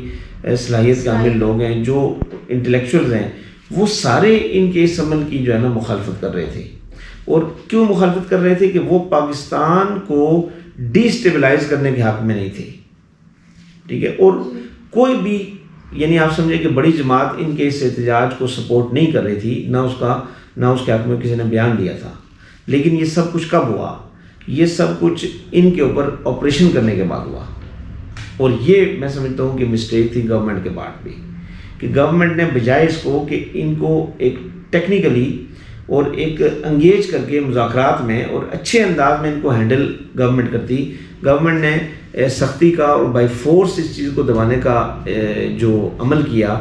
S2: صلاحیت کے حامل لوگ ہیں, جو انٹلیکچوئلز ہیں, وہ سارے ان کے اس عمل کی جو ہے نا مخالفت کر رہے تھے. اور کیوں مخالفت کر رہے تھے کہ وہ پاکستان کو ڈیسٹیبلائز کرنے کے حق میں نہیں تھے, ٹھیک ہے, اور کوئی بھی یعنی آپ سمجھے کہ بڑی جماعت ان کے اس احتجاج کو سپورٹ نہیں کر رہی تھی, نہ اس کے حق میں کسی نے بیان دیا تھا. لیکن یہ سب کچھ کب ہوا؟ یہ سب کچھ ان کے اوپر آپریشن کرنے کے بعد ہوا, اور یہ میں سمجھتا ہوں کہ مسٹیک تھی گورنمنٹ کے پارٹ بھی, کہ گورنمنٹ نے بجائے اس کو کہ ان کو ایک ٹیکنیکلی اور ایک انگیج کر کے مذاکرات میں اور اچھے انداز میں ان کو ہینڈل گورنمنٹ کرتی, گورنمنٹ نے سختی کا اور بائی فورس اس چیز کو دبانے کا جو عمل کیا,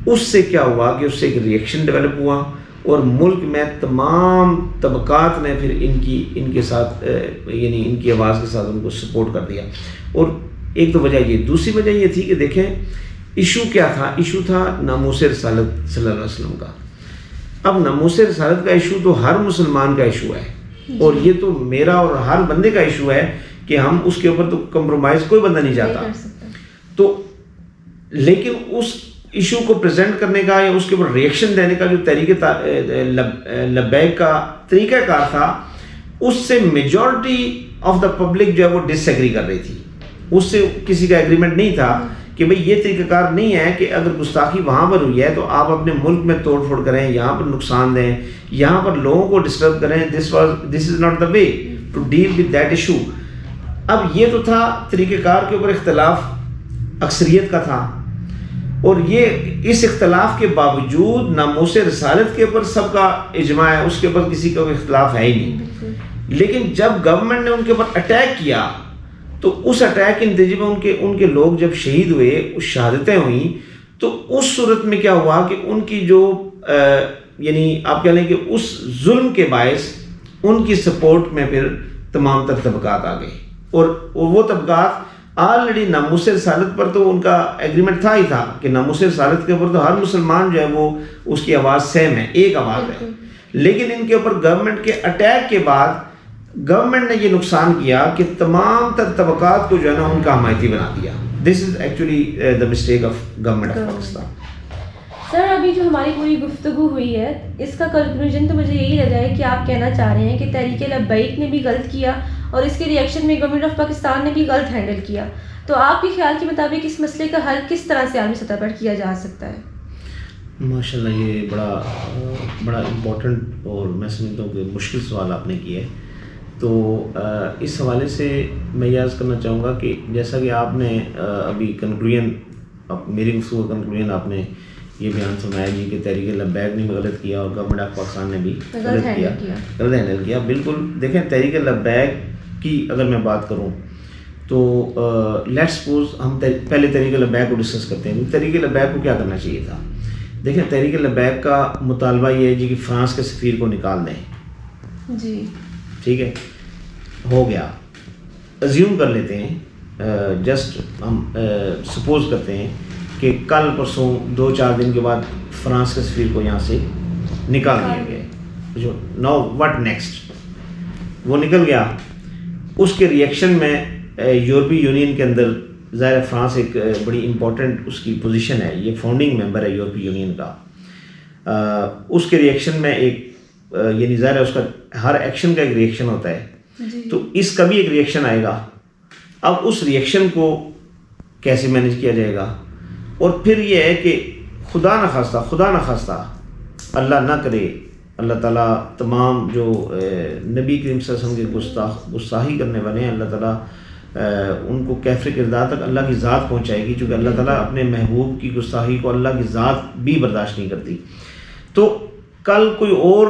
S2: اس سے کیا ہوا کہ اس سے ایک ریئیکشن ڈیولپ ہوا, اور ملک میں تمام طبقات نے پھر ان کے ساتھ یعنی ان کی آواز کے ساتھ ان کو سپورٹ کر دیا. اور ایک تو وجہ یہ, دوسری وجہ یہ تھی کہ دیکھیں ایشو کیا تھا, ایشو تھا ناموس رسالت صلی اللہ علیہ وسلم کا. اب ناموس رسالت کا ایشو تو ہر مسلمان کا ایشو ہے, اور یہ تو میرا اور ہر بندے کا ایشو ہے کہ ہم اس کے اوپر تو کمپرومائز کوئی بندہ نہیں چاہتا. تو لیکن اس ایشو کو پریزنٹ کرنے کا یا اس کے اوپر ریئیکشن دینے کا جو تحریک لبیک کا طریقہ کار تھا, اس سے میجورٹی آف دا پبلک جو ہے وہ ڈس ایگری کر رہی تھی, اس سے کسی کا ایگریمنٹ نہیں تھا کہ کہ بھئی یہ طریقہ کار نہیں ہے کہ اگر گستاخی وہاں پر ہوئی ہے تو آپ اپنے ملک میں توڑ پھوڑ کریں, یہاں پر نقصان دیں, یہاں پر لوگوں کو ڈسٹرب کریں. This is not the way to deal with that issue. اب یہ تو تھا طریقہ کار کے اوپر اختلاف اکثریت کا تھا, اور یہ اس اختلاف کے باوجود ناموس رسالت کے اوپر سب کا اجماع ہے, اس کے اوپر کسی کا کوئی اختلاف ہے ہی نہیں. لیکن جب گورنمنٹ نے ان کے اوپر اٹیک کیا تو اس اٹیک کے نتیجے میں ان کے لوگ جب شہید ہوئے, اس شہادتیں ہوئیں, تو اس صورت میں کیا ہوا کہ ان کی جو یعنی آپ کہہ لیں کہ اس ظلم کے باعث ان کی سپورٹ میں پھر تمام تر طبقات آ گئے, اور وہ طبقات آلریڈی ناموس رسالت پر تو ان کا ایگریمنٹ تھا ہی تھا کہ ناموس رسالت کے اوپر تو ہر مسلمان جو ہے وہ اس کی آواز سیم ہے, ایک آواز ہے. لیکن ان کے اوپر گورنمنٹ کے اٹیک کے بعد گورنمنٹ نے یہ نقصان کیا کہ تمام تر طبقات کو جو ہے نا ان کا حمایتی بنا دیا. This is actually the mistake of government of Pakistan.
S1: Sir ابھی جو ہماری پوری گفتگو ہوئی ہے اس کا کنکلوژن تو مجھے یہی لگا ہے کہ آپ کہنا چاہ رہے ہیں کہ تحریک لبیک نے بھی غلط کیا اور اس کے ریئیکشن میں گورنمنٹ آف پاکستان نے بھی غلط ہینڈل کیا. تو آپ کے خیال کے مطابق اس مسئلے کا حل کس طرح سے عالمی سطح پر کیا جا سکتا ہے؟
S2: ماشاء اللہ یہ بڑا امپورٹنٹ اور میں سمجھتا ہوں کہ مشکل سوال آپ نے کیا ہے. تو اس حوالے سے میں یہ عرض کرنا چاہوں گا کہ جیسا کہ آپ نے ابھی کنکلوژن میری گفتگو کا کنکلوژن آپ نے یہ بیان سنایا جی کہ تحریک لبیک نے بھی غلط کیا اور گورنمنٹ آف پاکستان نے بھی غلط ہینڈل کیا. بالکل دیکھیں تحریک لبیک کی اگر میں بات کروں تو لیٹس سپوز ہم پہلے تحریک لبیک کو ڈسکس کرتے ہیں. تحریک لبیک کو کیا کرنا چاہیے تھا؟ دیکھیں تحریک لبیک کا مطالبہ یہ ہے جی کہ فرانس کے سفیر کو نکال دیں.
S1: جی
S2: ٹھیک ہے, ہو گیا. ازیوم کر لیتے ہیں, جسٹ ہم سپوز کرتے ہیں کہ کل پرسوں 2-4 دن کے بعد فرانس کے سفیر کو یہاں سے نکال دیا گیا. Now what next? وہ نکل گیا. اس کے ریئیکشن میں یورپی یونین کے اندر ظاہر فرانس ایک بڑی امپورٹنٹ اس کی پوزیشن ہے, یہ فاؤنڈنگ ممبر ہے یورپی یونین کا. اس کے ریئیکشن میں ایک یعنی ظاہر ہے اس کا ہر ایکشن کا ایک ریئیکشن ہوتا ہے, تو اس کا بھی ایک ریئیکشن آئے گا. اب اس ریئیکشن کو کیسے مینیج کیا جائے گا؟ اور پھر یہ ہے کہ خدا نخواستہ اللہ نہ کرے, اللہ تعالیٰ تمام جو نبی کریم صلی اللہ علیہ وسلم کے گستاخی کرنے والے ہیں اللہ تعالیٰ ان کو کیفر کردار تک اللہ کی ذات پہنچائے گی, چونکہ اللہ تعالیٰ اپنے محبوب کی گستاخی کو اللہ کی ذات بھی برداشت نہیں کرتی. تو کل کوئی اور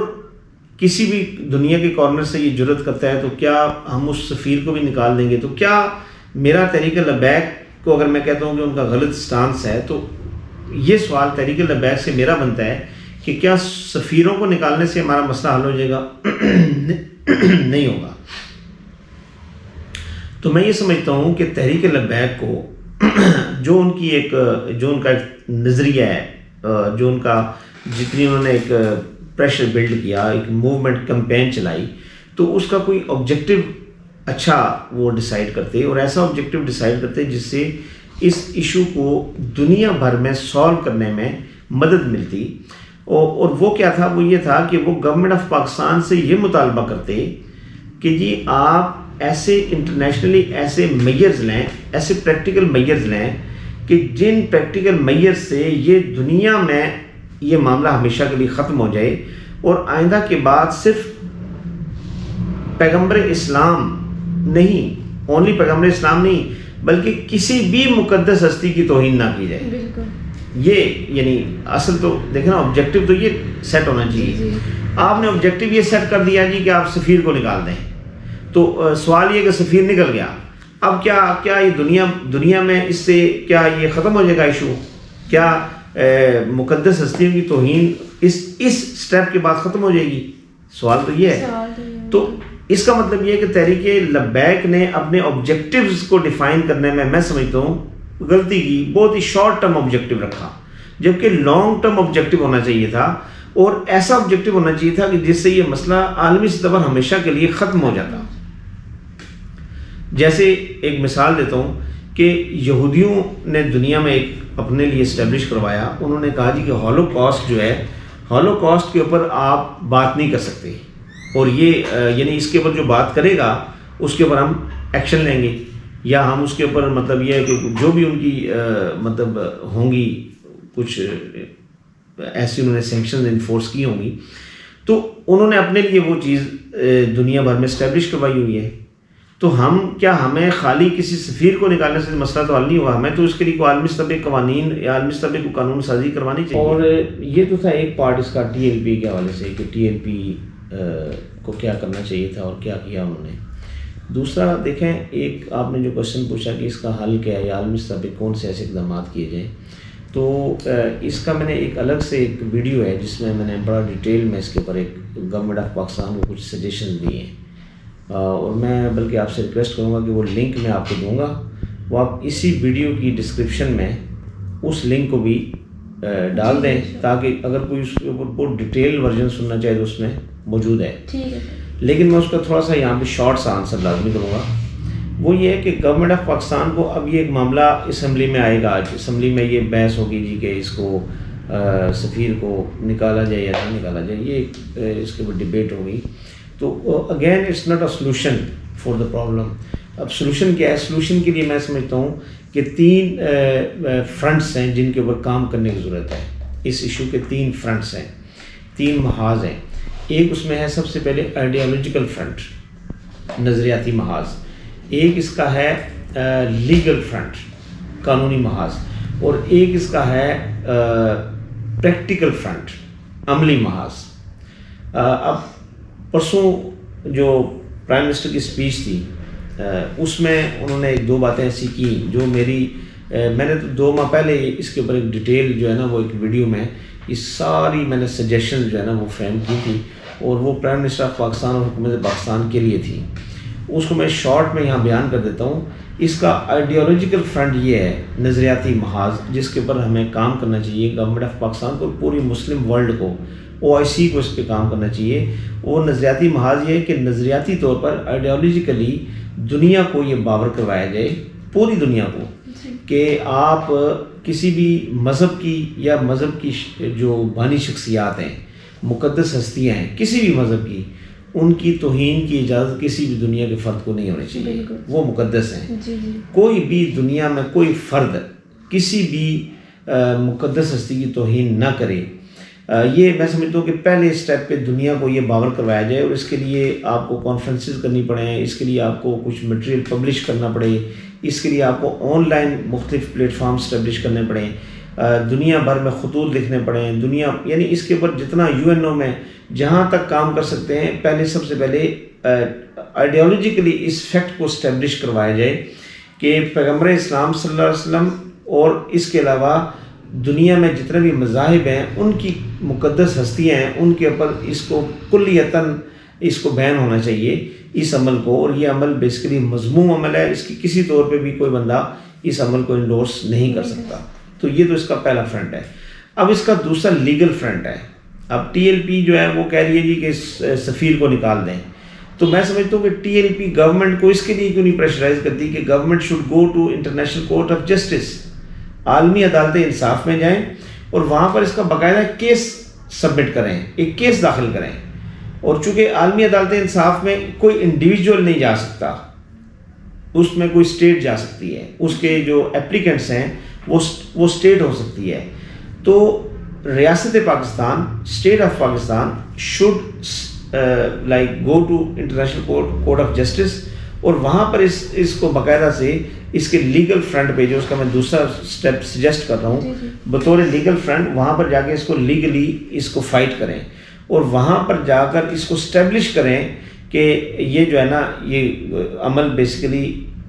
S2: کسی بھی دنیا کے کارنر سے یہ جرت کرتا ہے تو کیا ہم اس سفیر کو بھی نکال دیں گے؟ تو کیا میرا تحریک لبیک کو اگر میں کہتا ہوں کہ ان کا غلط سٹانس ہے, تو یہ سوال تحریک لبیک سے میرا بنتا ہے کہ کیا سفیروں کو نکالنے سے ہمارا مسئلہ حل ہو جائے گا؟ نہیں ہوگا. تو میں یہ سمجھتا ہوں کہ تحریک لبیک کو جو ان کا ایک نظریہ ہے, جو ان کا جتنی انہوں نے ایک پریشر بلڈ کیا, ایک موومنٹ کمپین چلائی, تو اس کا کوئی آبجیکٹیو اچھا وہ ڈیسائیڈ کرتے, اور ایسا آبجیکٹیو ڈیسائیڈ کرتے جس سے اس ایشو کو دنیا بھر میں سالو کرنے میں مدد ملتی. اور وہ کیا تھا؟ وہ یہ تھا کہ وہ گورنمنٹ آف پاکستان سے یہ مطالبہ کرتے کہ جی آپ ایسے انٹرنیشنلی ایسے میئرز لیں, ایسے پریکٹیکل میئرز لیں کہ جن پریکٹیکل میئر سے یہ دنیا میں یہ معاملہ ہمیشہ کے لیے ختم ہو جائے, اور آئندہ کے بعد صرف پیغمبر اسلام نہیں, اونلی پیغمبر اسلام نہیں, بلکہ کسی بھی مقدس ہستی کی توہین نہ کی جائے. یہ یعنی اصل تو دیکھیں نا آبجیکٹیو تو یہ سیٹ ہونا چاہیے. آپ نے آبجیکٹیو یہ سیٹ کر دیا جی کہ آپ سفیر کو نکال دیں, تو سوال یہ کہ سفیر نکل گیا, اب کیا یہ دنیا میں اس سے کیا یہ ختم ہو جائے گا ایشو؟ کیا مقدس ہستیوں کی توہین اس سٹیپ کے بعد ختم ہو جائے گی؟ سوال تو یہ ہے. تو اس کا مطلب یہ ہے کہ تحریک لبیک نے اپنے آبجیکٹیوز کو ڈیفائن کرنے میں سمجھتا ہوں غلطی کی. بہت ہی شارٹ ٹرم آبجیکٹیو رکھا, جبکہ لانگ ٹرم آبجیکٹیو ہونا چاہیے تھا, اور ایسا آبجیکٹیو ہونا چاہیے تھا کہ جس سے یہ مسئلہ عالمی سطح پر ہمیشہ کے لیے ختم ہو جاتا. جیسے ایک مثال دیتا ہوں کہ یہودیوں نے دنیا میں ایک اپنے لیے اسٹیبلش کروایا. انہوں نے کہا جی کہ ہولوکاسٹ جو ہے, ہولوکاسٹ کے اوپر آپ بات نہیں کر سکتے, اور یہ یعنی اس کے اوپر جو بات کرے گا اس کے اوپر ہم ایکشن لیں گے. یا ہم اس کے اوپر مطلب یہ ہے کہ جو بھی ان کی مطلب ہوں گی کچھ ایسی انہوں نے سینکشنز انفورس کی ہوں گی تو انہوں نے اپنے لیے وہ چیز دنیا بھر میں اسٹیبلش کروائی ہوئی ہے. تو ہمیں خالی کسی سفیر کو نکالنے سے مسئلہ تو حل نہیں ہوگا, ہمیں تو اس کے لیے کوئی عالمی سطح پہ قوانین یا عالمی سطح پہ کوئی قانون سازی کروانی چاہیے. اور یہ تو تھا ایک پارٹ اس کا ٹی ایل پی کے حوالے سے کہ ٹی ایل پی کو کیا کرنا چاہیے تھا اور کیا کیا انہوں نے. دوسرا دیکھیں, ایک آپ نے جو کوشچن پوچھا کہ اس کا حل کیا ہے یا عالمی سطح پہ کون سے ایسے اقدامات کیے جائیں, تو اس کا میں نے ایک الگ سے ایک ویڈیو ہے جس میں نے بڑا ڈیٹیل میں اس کے اوپر ایک گورنمنٹ آف پاکستان کو کچھ سجیشن دیے ہیں, اور میں بلکہ آپ سے ریکویسٹ کروں گا کہ وہ لنک میں آپ کو دوں گا, وہ آپ اسی ویڈیو کی ڈسکرپشن میں اس لنک کو بھی ڈال دیں تاکہ اگر کوئی اس کے اوپر بہت ڈیٹیل ورژن سننا چاہے تو اس میں موجود ہے. لیکن میں اس کا تھوڑا سا یہاں پہ شارٹ سا آنسر لازمی کروں گا. وہ یہ ہے کہ گورنمنٹ آف پاکستان کو اب یہ ایک معاملہ اسمبلی میں آئے گا, آج اسمبلی میں یہ بحث ہوگی جی کہ اس کو سفیر کو نکالا جائے یا نہ نکالا جائے, یہ اس کے اوپر ڈبیٹ ہوگی. تو again it's not a solution for the problem. اب سلوشن کیا ہے؟ سلوشن کے لیے میں سمجھتا ہوں کہ 3 فرنٹس ہیں جن کے اوپر کام کرنے کی ضرورت ہے. اس ایشو کے 3 فرنٹس ہیں, 3 محاذ ہیں. ایک اس میں ہے سب سے پہلے آئیڈیالوجیکل فرنٹ, نظریاتی محاذ. ایک اس کا ہے لیگل فرنٹ, قانونی محاذ. اور ایک اس کا ہے پریکٹیکل فرنٹ, عملی محاذ. اب پرسوں جو پرائم منسٹر کی اسپیچ تھی اس میں انہوں نے 2 باتیں ایسی کی جو میں نے تو 2 ماہ پہلے اس کے اوپر ایک ڈیٹیل جو ہے نا وہ ایک ویڈیو میں یہ ساری میں نے سجیشن جو ہے نا وہ فریم کی تھی, اور وہ پرائم منسٹر آف پاکستان اور حکومت پاکستان کے لیے تھی. اس کو میں شارٹ میں یہاں بیان کر دیتا ہوں. اس کا آئیڈیالوجیکل فرنٹ یہ ہے, نظریاتی محاذ, جس کے اوپر ہمیں کام کرنا چاہیے گورنمنٹ آف پاکستان کو, پوری مسلم ورلڈ کو, OIC کو اس پہ کام کرنا چاہیے. وہ نظریاتی محاذ یہ ہے کہ نظریاتی طور پر آئیڈیالوجیکلی دنیا کو یہ باور کروایا جائے, پوری دنیا کو, کہ آپ کسی بھی مذہب کی یا مذہب کی جو بانی شخصیات ہیں, مقدس ہستیاں ہیں کسی بھی مذہب کی, ان کی توہین کی اجازت کسی بھی دنیا کے فرد کو نہیں ہونی چاہیے. وہ مقدس ہیں. کوئی بھی دنیا میں کوئی فرد کسی بھی مقدس ہستی کی توہین نہ کرے. یہ میں سمجھتا ہوں کہ پہلے اسٹیپ پہ دنیا کو یہ باور کروایا جائے, اور اس کے لیے آپ کو کانفرنسز کرنی پڑیں, اس کے لیے آپ کو کچھ مٹیریل پبلش کرنا پڑے, اس کے لیے آپ کو آن لائن مختلف پلیٹ فارم اسٹیبلش کرنے پڑیں, دنیا بھر میں خطوط لکھنے پڑیں, دنیا یعنی اس کے اوپر جتنا UNO میں جہاں تک کام کر سکتے ہیں, پہلے سب سے پہلے آئیڈیالوجیکلی اس فیکٹ کو اسٹیبلش کروایا جائے کہ پیغمبر اسلام صلی اللہ علیہ وسلم اور اس کے علاوہ دنیا میں جتنے بھی مذاہب ہیں ان کی مقدس ہستیاں ہیں, ان کے اوپر اس کو کلیتاً اس کو بین ہونا چاہیے اس عمل کو. اور یہ عمل بیسیکلی مذموم عمل ہے, اس کی کسی طور پہ بھی کوئی بندہ اس عمل کو انڈورس نہیں کر سکتا. تو یہ تو اس کا پہلا فرنٹ ہے. اب اس کا دوسرا لیگل فرنٹ ہے. اب TLP جو ہے وہ کہہ رہی ہے جی کہ سفیر کو نکال دیں. تو میں سمجھتا ہوں کہ TLP گورنمنٹ کو اس کے لیے کیوں نہیں پریشرائز کرتی کہ government should go to international court of Justice, عالمی عدالت انصاف میں جائیں اور وہاں پر اس کا باقاعدہ کیس سبمٹ کریں, ایک کیس داخل کریں. اور چونکہ عالمی عدالت انصاف میں کوئی انڈیویجول نہیں جا سکتا, اس میں کوئی اسٹیٹ جا سکتی ہے, اس کے جو اپلیکنٹس ہیں وہ اسٹیٹ ہو سکتی ہے. تو ریاست Pakistan, state of Pakistan should like go to international court of Justice, اور وہاں پر اس کو باقاعدہ سے اس کے لیگل فرنٹ پہ, جو اس کا میں دوسرا اسٹیپ سجیسٹ کر رہا ہوں بطور لیگل فرنٹ, وہاں پر جا کے اس کو لیگلی اس کو فائٹ کریں, اور وہاں پر جا کر اس کو اسٹیبلش کریں کہ یہ جو ہے نا یہ عمل بیسیکلی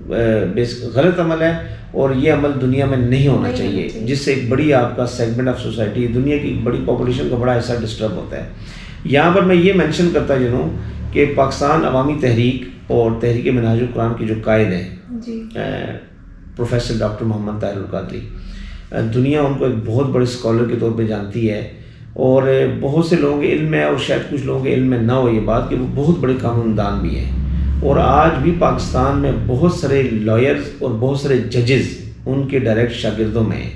S2: غلط عمل ہے اور یہ عمل دنیا میں نہیں ہونا چاہیے, جس سے ایک بڑی آپ کا سیگمنٹ آف سوسائٹی, دنیا کی بڑی پاپولیشن کا بڑا حصہ ڈسٹرب ہوتا ہے. یہاں پر میں یہ مینشن کرتا چلوں کہ پاکستان عوامی تحریک اور تحریک منہاج القرآن کے جو قائد ہیں پروفیسر ڈاکٹر محمد طاہر القادری, دنیا ان کو ایک بہت بڑے اسکالر کے طور پہ جانتی ہے, اور بہت سے لوگوں کے علم ہے اور شاید کچھ لوگوں کے علم میں نہ ہو یہ بات کہ وہ بہت بڑے قانون دان بھی ہیں. اور آج بھی پاکستان میں بہت سارے لائرز اور بہت سارے ججز ان کے ڈائریکٹ شاگردوں میں ہیں,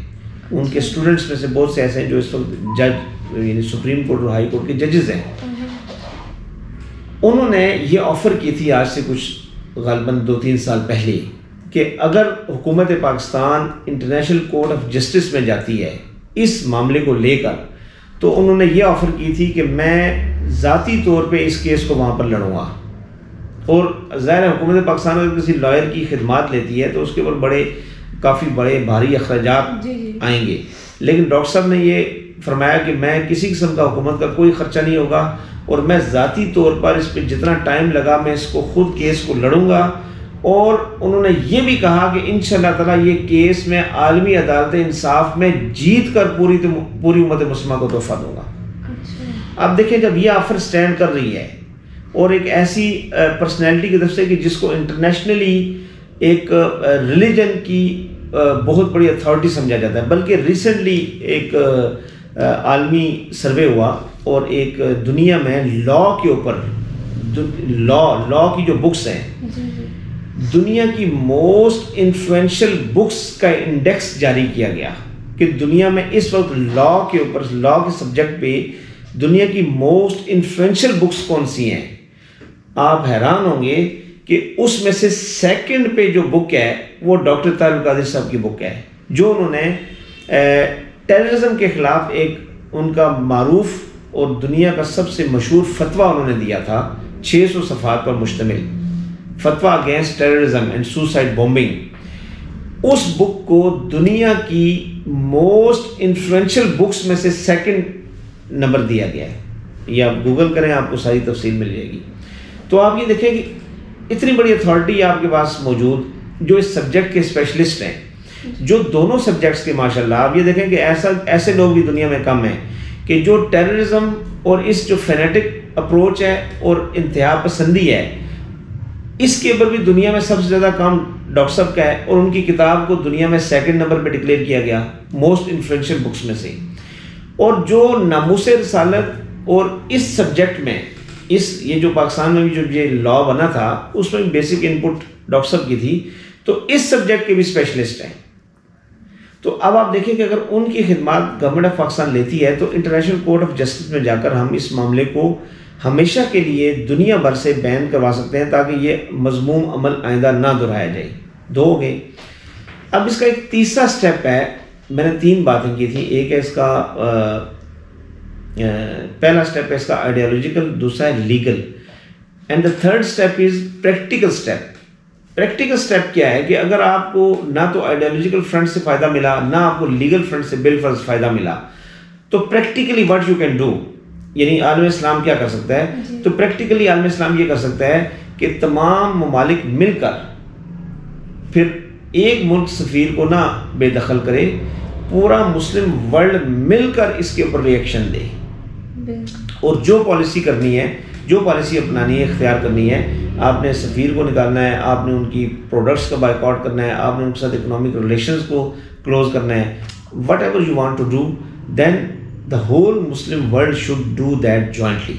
S2: ان کے اسٹوڈنٹس میں سے بہت سے ایسے ہیں جو اس وقت جج یعنی سپریم کورٹ اور ہائی کورٹ کے ججز ہیں. انہوں نے یہ آفر کی تھی آج سے کچھ غالباً 2-3 سال پہلے کہ اگر حکومت Pakistan international court of justice میں جاتی ہے اس معاملے کو لے کر، تو انہوں نے یہ آفر کی تھی کہ میں ذاتی طور پہ اس کیس کو وہاں پر لڑوں گا، اور ظاہر ہے حکومت پاکستان اگر کسی لائر کی خدمات لیتی ہے تو اس کے اوپر کافی بڑے بھاری اخراجات آئیں گے، لیکن ڈاکٹر صاحب نے یہ فرمایا کہ میں کسی قسم کا حکومت کا کوئی خرچہ نہیں ہوگا، اور میں ذاتی طور پر اس پہ جتنا ٹائم لگا میں اس کو خود کیس کو لڑوں گا، اور انہوں نے یہ بھی کہا کہ انشاءاللہ تعالیٰ یہ کیس میں عالمی عدالت انصاف میں جیت کر پوری امت مسلمہ کو تحفہ دوں گا۔ اب دیکھیں جب یہ آفر سٹینڈ کر رہی ہے اور ایک ایسی پرسنالٹی کی طرف سے کہ جس کو انٹرنیشنلی ایک ریلیجن کی بہت بڑی اتھارٹی سمجھا جاتا ہے، بلکہ ریسنٹلی ایک عالمی سروے ہوا اور ایک دنیا میں لا کے اوپر لا کی جو بکس ہیں دنیا کی موسٹ انفلوئنشل بکس کا انڈیکس جاری کیا گیا کہ دنیا میں اس وقت لا کے اوپر لا کے سبجیکٹ پہ دنیا کی موسٹ انفلوئنشل بکس کون سی ہیں۔ آپ حیران ہوں گے کہ اس میں سے سیکنڈ پہ جو بک ہے وہ ڈاکٹر طاہر القادری صاحب کی بک ہے، جو انہوں نے ٹیررزم کے خلاف ایک ان کا معروف اور دنیا کا سب سے مشہور فتویٰ انہوں نے دیا تھا 600 صفحات پر مشتمل، فتویٰ against terrorism and suicide bombing. اس بک کو دنیا کی موسٹ انفلوئنشل بکس میں سے سیکنڈ نمبر دیا گیا ہے، یہ آپ گوگل کریں آپ کو ساری تفصیل مل جائے گی۔ تو آپ یہ دیکھیں کہ اتنی بڑی اتھارٹی آپ کے پاس موجود جو اس سبجیکٹ کے اسپیشلسٹ ہیں، جو دونوں سبجیکٹس کے ماشاءاللہ آپ یہ دیکھیں کہ ایسے لوگ بھی دنیا میں کم ہیں کہ جو ٹیررزم اور اس جو فینیٹک اپروچ ہے اور انتہا پسندی ہے اس کے اوپر بھی دنیا میں سب سے زیادہ کام ڈاکٹر صاحب کا ہے، اور ان کی کتاب کو دنیا میں سیکنڈ نمبر پہ ڈکلیئر کیا گیا موسٹ انفلوئنشل بکس میں سے۔ اور جو ناموس رسالت اور اس سبجیکٹ میں یہ جو پاکستان میں بھی جو یہ لا بنا تھا اس میں بیسک انپٹ ڈاکٹر صاحب کی تھی، تو اس سبجیکٹ کے بھی اسپیشلسٹ ہیں۔ تو اب آپ دیکھیں کہ اگر ان کی خدمات گورنمنٹ آف پاکستان لیتی ہے تو انٹرنیشنل کورٹ آف جسٹس میں جا کر ہم اس معاملے کو ہمیشہ کے لیے دنیا بھر سے بین کروا سکتے ہیں تاکہ یہ مذموم عمل آئندہ نہ دہرایا جائے۔ دو ہو گئے، اب اس کا ایک تیسرا سٹیپ ہے، میں نے 3 باتیں کی تھیں، ایک ہے اس کا پہلا سٹیپ ہے اس کا آئیڈیالوجیکل، دوسرا ہے legal, and the third step is practical step. Practical step کیا ہے کہ اگر آپ کو نہ تو آئیڈیالوجیکل فرنٹ سے فائدہ ملا نہ آپ کو لیگل فرنٹ سے بالفرض فائدہ ملا، تو practically what you can do, یعنی عالم اسلام کیا کر سکتا ہے؟ تو پریکٹیکلی عالم اسلام یہ کر سکتا ہے کہ تمام ممالک مل کر پھر ایک ملک سفیر کو نہ بے دخل کرے، پورا مسلم ورلڈ مل کر اس کے اوپر ریئیکشن دے، اور جو پالیسی کرنی ہے، جو پالیسی اپنانی ہے، اختیار کرنی ہے، آپ نے سفیر کو نکالنا ہے، آپ نے ان کی پروڈکٹس کا بائیک آؤٹ کرنا ہے، آپ نے ان کے ساتھ اکنامک ریلیشنز کو کلوز کرنا ہے، whatever you want to do, then the whole Muslim world should do that jointly.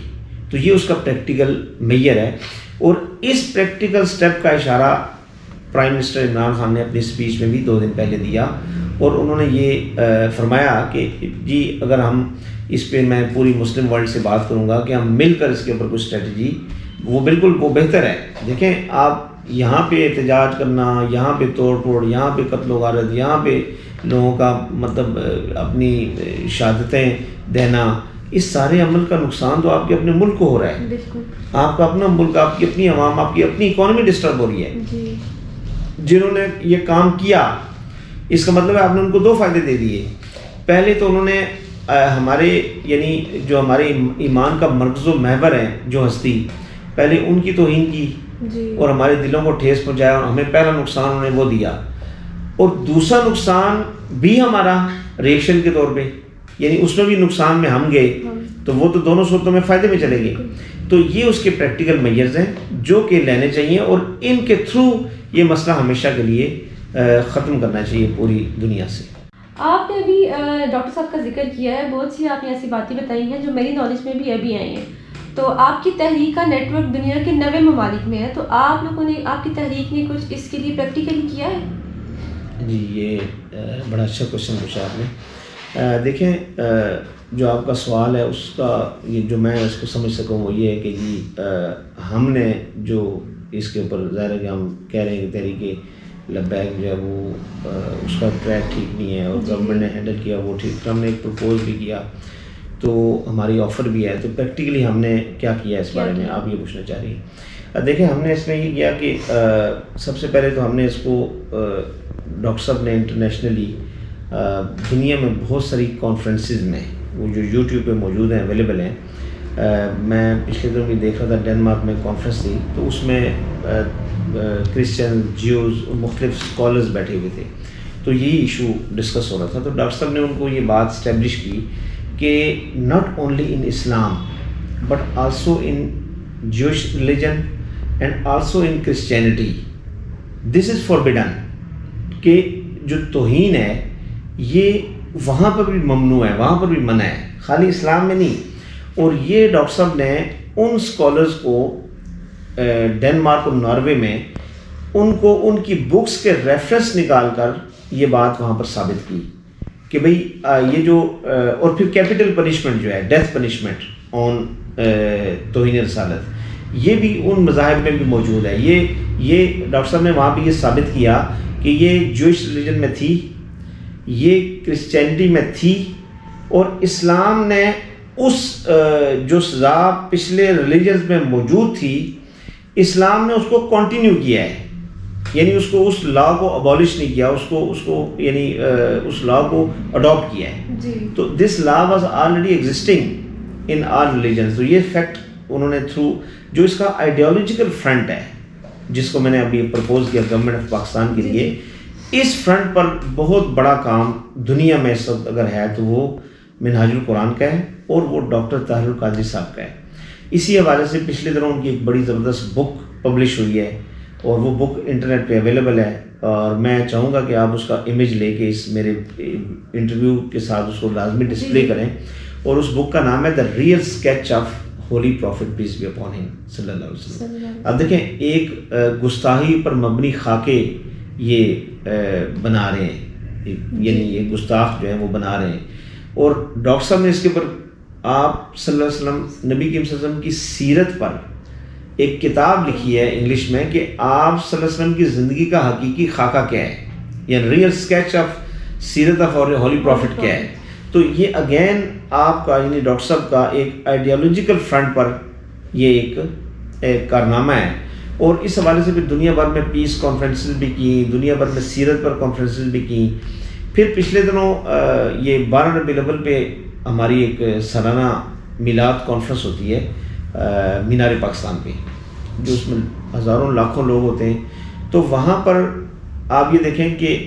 S2: تو یہ اس کا پریکٹیکل میئر ہے، اور اس پریکٹیکل سٹیپ کا اشارہ پرائم منسٹر عمران خان نے اپنی اسپیچ میں بھی 2 دن پہلے دیا، اور انہوں نے یہ فرمایا کہ جی اگر ہم اس پہ میں پوری مسلم ورلڈ سے بات کروں گا کہ ہم مل کر اس کے اوپر کوئی اسٹریٹجی، وہ بالکل وہ بہتر ہے۔ دیکھیں آپ یہاں پہ احتجاج کرنا، یہاں پہ توڑ پھوڑ، یہاں پہ قتل و غارت، یہاں پہ لوگوں کا مطلب اپنی شہادتیں دینا، اس سارے عمل کا نقصان تو آپ کے اپنے ملک کو ہو رہا ہے، آپ کا اپنا ملک، آپ کی اپنی عوام، آپ کی اپنی اکانومی ڈسٹرب ہو رہی ہے۔ جنہوں نے یہ کام کیا اس کا مطلب ہے آپ نے ان کو 2 فائدے دے دیے۔ پہلے تو انہوں نے ہمارے یعنی جو ہمارے ایمان کا مرکز و محور ہے جو ہستی، پہلے ان کی توہین کی اور ہمارے دلوں کو ٹھیس پہنچایا، اور ہمیں پہلا نقصان انہوں نے وہ دیا، اور دوسرا نقصان بھی ہمارا ریئیکشن کے طور پہ، یعنی اس میں بھی نقصان میں ہم گئے، تو وہ تو دونوں صورتوں میں فائدے میں چلے گئے۔ تو یہ اس کے پریکٹیکل میئرز ہیں جو کہ لینے چاہیے، اور ان کے تھرو یہ مسئلہ ہمیشہ کے لیے ختم کرنا چاہیے پوری دنیا سے۔
S1: آپ نے ابھی ڈاکٹر صاحب کا ذکر کیا ہے، بہت سی آپ نے ایسی باتیں بتائی ہیں جو میری نالج میں بھی ابھی آئی ہیں۔ تو آپ کی تحریک کا نیٹ ورک دنیا کے 90 ممالک میں ہے، تو آپ لوگوں نے، آپ کی تحریک نے کچھ اس کے لیے پریکٹیکلی کیا ہے؟
S2: جی یہ بڑا اچھا کوشچن پوچھا آپ نے۔ دیکھیں جو آپ کا سوال ہے اس کا یہ جو میں اس کو سمجھ سکوں وہ یہ ہے کہ جی ہم نے جو اس کے اوپر ظاہر ہے کہ ہم کہہ رہے ہیں کہ تحریک لبیک جو ہے وہ اس کا ٹریک ٹھیک نہیں ہے اور گورنمنٹ نے ہینڈل کیا وہ ٹھیک. تو ہم نے ایک پرپوز بھی کیا, تو ہماری آفر بھی ہے. تو پریکٹیکلی ہم نے کیا کیا اس بارے میں, آپ یہ پوچھنا چاہ رہی ہیں. دیکھیں ہم نے اس میں یہ کیا کہ سب سے پہلے تو ہم نے اس کو ڈاکٹر صاحب نے انٹرنیشنلی دنیا میں بہت ساری کانفرنسز میں وہ جو یوٹیوب پہ موجود ہیں, اویلیبل ہیں. میں پچھلے دنوں بھی دیکھ رہا تھا, ڈنمارک میں کانفرنس تھی, تو اس میں کرسچن, جیوز, مختلف اسکالرز بیٹھے ہوئے تھے. تو یہی ایشو ڈسکس ہو رہا تھا. تو ڈاکٹر صاحب نے ان کو یہ بات اسٹیبلش کی کہ not only in Islam but also in Jewish religion and also in Christianity this is forbidden, کہ جو توہین ہے یہ وہاں پر بھی ممنوع ہے, وہاں پر بھی منع ہے, خالی اسلام میں نہیں. اور یہ ڈاکٹر صاحب نے ان اسکالرز کو ڈنمارک اور ناروے میں ان کو ان کی بکس کے ریفرنس نکال کر یہ بات وہاں پر ثابت کی کہ بھئی یہ جو اور پھر کیپٹل پنشمنٹ جو ہے ڈیتھ پنشمنٹ آن توہین رسالت, یہ بھی ان مذاہب میں بھی موجود ہے. یہ ڈاکٹر صاحب نے وہاں پہ یہ ثابت کیا کہ یہ جوئش ریلیجن میں تھی, یہ کرسچینٹی میں تھی, اور اسلام نے اس جو سزا پچھلے ریلیجنز میں موجود تھی اسلام نے اس کو کنٹینیو کیا ہے, یعنی اس کو اس لا کو ابالش نہیں کیا, اس کو یعنی اس لا کو اڈاپٹ کیا ہے. تو this law was already existing in all religions. تو یہ فیکٹ انہوں نے تھرو جو اس کا آئیڈیالوجیکل فرنٹ ہے جس کو میں نے ابھی پرپوز کیا گورنمنٹ آف پاکستان کے لیے, اس فرنٹ پر بہت بڑا کام دنیا میں اس وقت اگر ہے تو وہ منہاج القرآن کا ہے اور وہ ڈاکٹر طاہر القادری صاحب کا ہے. اسی حوالے سے پچھلے دنوں ان کی ایک بڑی زبردست بک پبلش ہوئی ہے اور وہ بک انٹرنیٹ پہ اویلیبل ہے, اور میں چاہوں گا کہ آپ اس کا امیج لے کے اس میرے انٹرویو کے ساتھ اس کو لازمی ڈسپلے کریں. اور اس بک کا نام ہے the real sketch of holy prophet peace be upon him صلی اللہ علیہ وسلم. اب دیکھیں ایک گستاخی پر مبنی خاکے یہ بنا رہے ہیں, یعنی یہ گستاخ جو ہیں وہ بنا رہے ہیں, اور ڈاکٹر صاحب نے اس کے اوپر آپ صلی اللہ علیہ وسلم نبی کریم صلی اللہ علیہ وسلم کی سیرت پر ایک کتاب لکھی ہے انگلش میں کہ آپ صلی اللہ علیہ وسلم کی زندگی کا حقیقی خاکہ کیا ہے, یعنی ریئل اسکیچ آف سیرت آف ہولی پروفٹ کیا ہے. تو یہ اگین آپ کا یعنی ڈاکٹر صاحب کا ایک آئیڈیالوجیکل فرنٹ پر یہ ایک کارنامہ ہے. اور اس حوالے سے پھر دنیا بھر میں پیس کانفرنسز بھی کی, دنیا بھر میں سیرت پر کانفرنسز بھی کی. پھر پچھلے دنوں یہ 12 ربیع الاول پہ ہماری ایک سالانہ میلاد کانفرنس ہوتی ہے مینار پاکستان پہ, جو اس میں ہزاروں لاکھوں لوگ ہوتے ہیں. تو وہاں پر آپ یہ دیکھیں کہ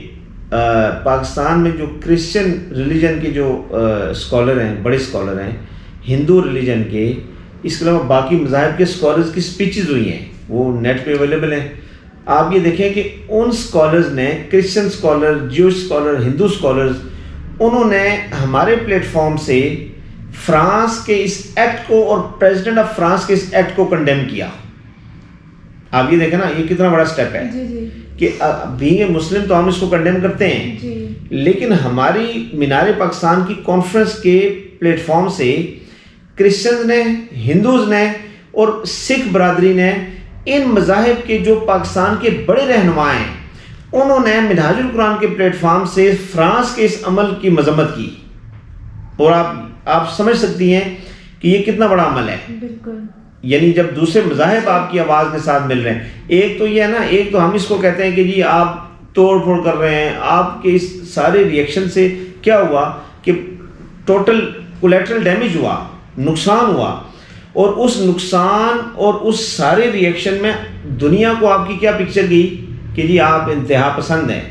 S2: پاکستان میں جو کرسچن ریلیجن کے جو اسکالر ہیں, بڑے اسکالر ہیں, ہندو ریلیجن کے, اس کے علاوہ باقی مذاہب کے اسکالرز کی اسپیچز ہوئی ہیں, وہ نیٹ پہ اویلیبل ہیں. آپ یہ دیکھیں کہ ان اسکالرز نے, کرسچن اسکالر, جیوش اسکالر, ہندو اسکالرز, انہوں نے ہمارے پلیٹ فارم سے فرانس کے اس ایکٹ کو اور پریزیڈنٹ آف فرانس کے اس ایکٹ کو کنڈیم کیا. آپ یہ دیکھیں نا یہ کتنا بڑا سٹیپ ہے کہ بینگ اے مسلم تو ہم اس کو کنڈیم کرتے ہیں, لیکن ہماری مینار پاکستان کی کانفرنس کے پلیٹ فارم سے کرسچنز نے, ہندوز نے اور سکھ برادری نے, ان مذاہب کے جو پاکستان کے بڑے رہنما ہیں, انہوں نے منہاج القرآن کے پلیٹ فارم سے فرانس کے اس عمل کی مذمت کی. اور آپ سمجھ سکتی ہیں کہ یہ کتنا بڑا عمل ہے.
S1: بالکل,
S2: یعنی جب دوسرے مذاہب آپ کی آواز کے ساتھ مل رہے ہیں, ایک تو یہ ہے نا, ایک تو ہم اس کو کہتے ہیں کہ جی آپ توڑ پھوڑ کر رہے ہیں, آپ کے اس سارے ریئیکشن سے کیا ہوا کہ ٹوٹل کولیٹرل ڈیمیج ہوا, نقصان ہوا, اور اس نقصان اور اس سارے ریئیکشن میں دنیا کو آپ کی کیا پکچر گئی کہ جی آپ انتہا پسند ہیں,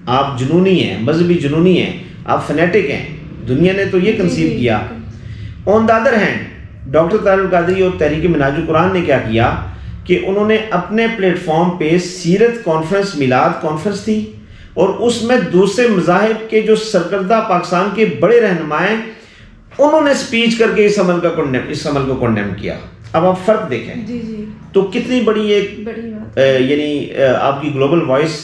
S2: آپ جنونی ہیں, مذہبی جنونی ہیں, آپ فنیٹک ہیں. دنیا نے تو یہ کنسیو کیا. On the other hand doctor Tahir al-Qadri اور تحریک منہاج القرآن نے کیا کیا کہ انہوں نے اپنے پلیٹ فارم پہ سیرت کانفرنس, میلاد کانفرنس تھی, اور اس میں دوسرے مذاہب کے جو سرکردہ پاکستان کے بڑے رہنما ہیں, انہوں نے سپیچ کر کے اس عمل کو کنڈیم کیا. اب آپ فرق دیکھیں تو کتنی بڑی ایک یعنی آپ کی گلوبل وائس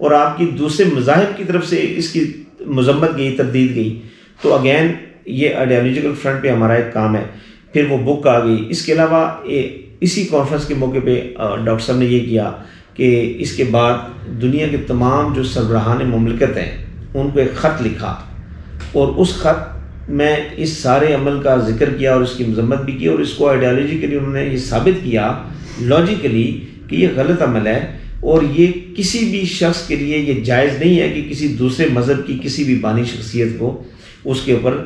S2: اور آپ کی دوسرے مذاہب کی طرف سے اس کی مذمت گئی, تردید گئی. تو اگین یہ آئیڈیالوجیکل فرنٹ پہ ہمارا ایک کام ہے. پھر وہ بک آ گئی. اس کے علاوہ اسی کانفرنس کے موقع پہ ڈاکٹر صاحب نے یہ کیا کہ اس کے بعد دنیا کے تمام جو سربراہان مملکت ہیں ان کو ایک خط لکھا، اور اس خط میں اس سارے عمل کا ذکر کیا اور اس کی مذمت بھی کی، اور اس کو آئیڈیالوجیکلی انہوں نے یہ ثابت کیا لاجیکلی کہ یہ غلط عمل ہے، اور یہ کسی بھی شخص کے لیے یہ جائز نہیں ہے کہ کسی دوسرے مذہب کی کسی بھی بانی شخصیت کو اس کے اوپر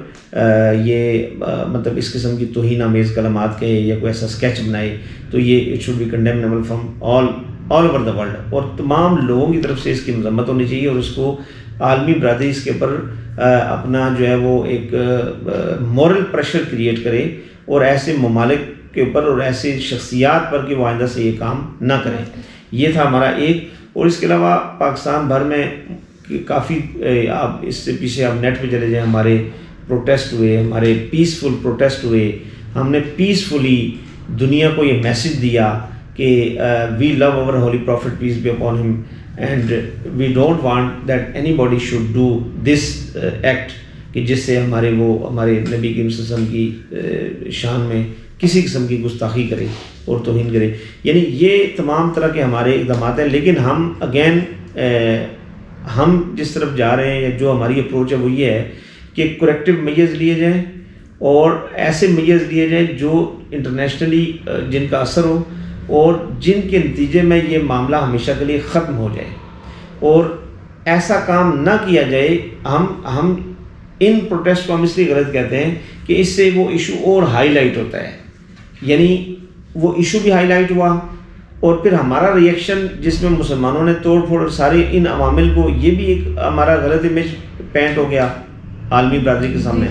S2: یہ مطلب اس قسم کی توہین آمیز کلمات کہے یا کوئی ایسا اسکیچ بنائے. تو یہ it should be condemnable from all over the world, اور تمام لوگوں کی طرف سے اس کی مذمت ہونی چاہیے، اور اس کو عالمی برادری اس کے اوپر اپنا جو ہے وہ ایک مورل پریشر کریٹ کرے، اور ایسے ممالک کے اوپر اور ایسے شخصیات پر کہ وہ آئندہ سے یہ کام نہ کریں. یہ تھا ہمارا ایک. اور اس کے علاوہ پاکستان بھر میں کافی آپ اس سے پیچھے آپ نیٹ پہ چلے جائیں، ہمارے پروٹیسٹ ہوئے، ہمارے پیسفل پروٹیسٹ ہوئے. ہم نے پیسفلی دنیا کو یہ میسج دیا کہ we love our holy prophet peace be upon him and we don't want that anybody should do this act کہ جس سے ہمارے نبی کریم صلی اللہ علیہ وسلم کی شان میں کسی قسم کی گستاخی کرے اور توہین کرے. یعنی یہ تمام طرح کے ہمارے اقدامات ہیں. لیکن ہم اگین ہم جس طرف جا رہے ہیں یا جو ہماری اپروچ ہے وہ یہ ہے کہ کریکٹیو میجرز لیے جائیں، اور ایسے میجرز لیے جائیں جو انٹرنیشنلی جن کا اثر ہو، اور جن کے نتیجے میں یہ معاملہ ہمیشہ کے لیے ختم ہو جائے. اور ایسا کام نہ کیا جائے. ہم ان پروٹیسٹ کو ہم اس لیے غلط کہتے ہیں کہ اس سے وہ ایشو اور ہائی لائٹ ہوتا ہے. یعنی وہ ایشو بھی ہائی لائٹ ہوا، اور پھر ہمارا ری ایکشن جس میں مسلمانوں نے توڑ پھوڑ سارے ان عوامل کو، یہ بھی ایک ہمارا غلط امیج پینٹ ہو گیا عالمی برادری کے سامنے.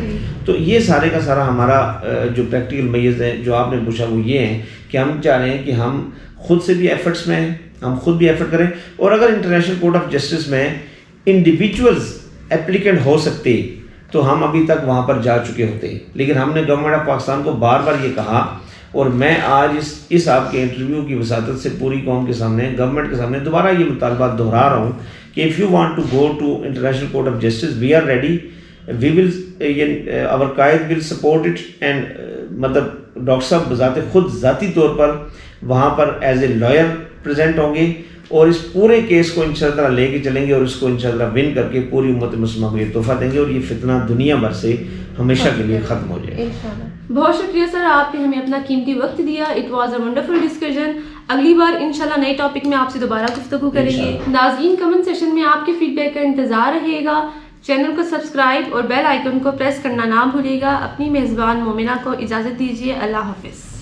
S2: تو یہ سارے کا سارا ہمارا جو پریکٹیکل میجرز ہیں جو آپ نے پوچھا وہ یہ ہیں کہ ہم چاہ رہے ہیں کہ ہم خود سے بھی ایفرٹس میں ہیں، ہم خود بھی ایفرٹ کریں، اور اگر انٹرنیشنل کورٹ آف جسٹس میں انڈیویجولز اپلیکینٹ ہو سکتے تو ہم ابھی تک وہاں پر جا چکے ہوتے. لیکن ہم نے گورنمنٹ آف پاکستان کو بار بار یہ کہا، اور میں آج اس آپ کے انٹرویو کی وساطت سے پوری قوم کے سامنے، گورنمنٹ کے سامنے دوبارہ یہ مطالبات دہرا رہا ہوں کہ if you want to go to international court of justice we are ready, we will اور قائد ول سپورٹ اٹ. اینڈ مطلب ڈاکٹر صاحب بذات خود ذاتی طور پر وہاں پر ایز اے لائر پریزنٹ ہوں گے، اور اس پورے کیس کو انشاءاللہ لے کے چلیں گے، اور اس کو انشاءاللہ ون کر کے پوری امت مسلمہ کو یہ تحفہ دیں گے، اور یہ فتنہ دنیا بھر سے ہمیشہ کے لیے ختم ہو جائے.
S1: بہت شکریہ سر، آپ نے ہمیں اپنا قیمتی وقت دیا. It was a wonderful discussion. اگلی بار انشاءاللہ نئے ٹاپک میں آپ سے دوبارہ گفتگو کریں گے. ناظرین، کمنٹ سیشن میں آپ کے فیڈ بیک کا انتظار رہے گا. چینل کو سبسکرائب اور بیل آئیکن کو پریس کرنا نہ بھولیے گا. اپنی میزبان مومنہ کو اجازت دیجیے. اللہ حافظ.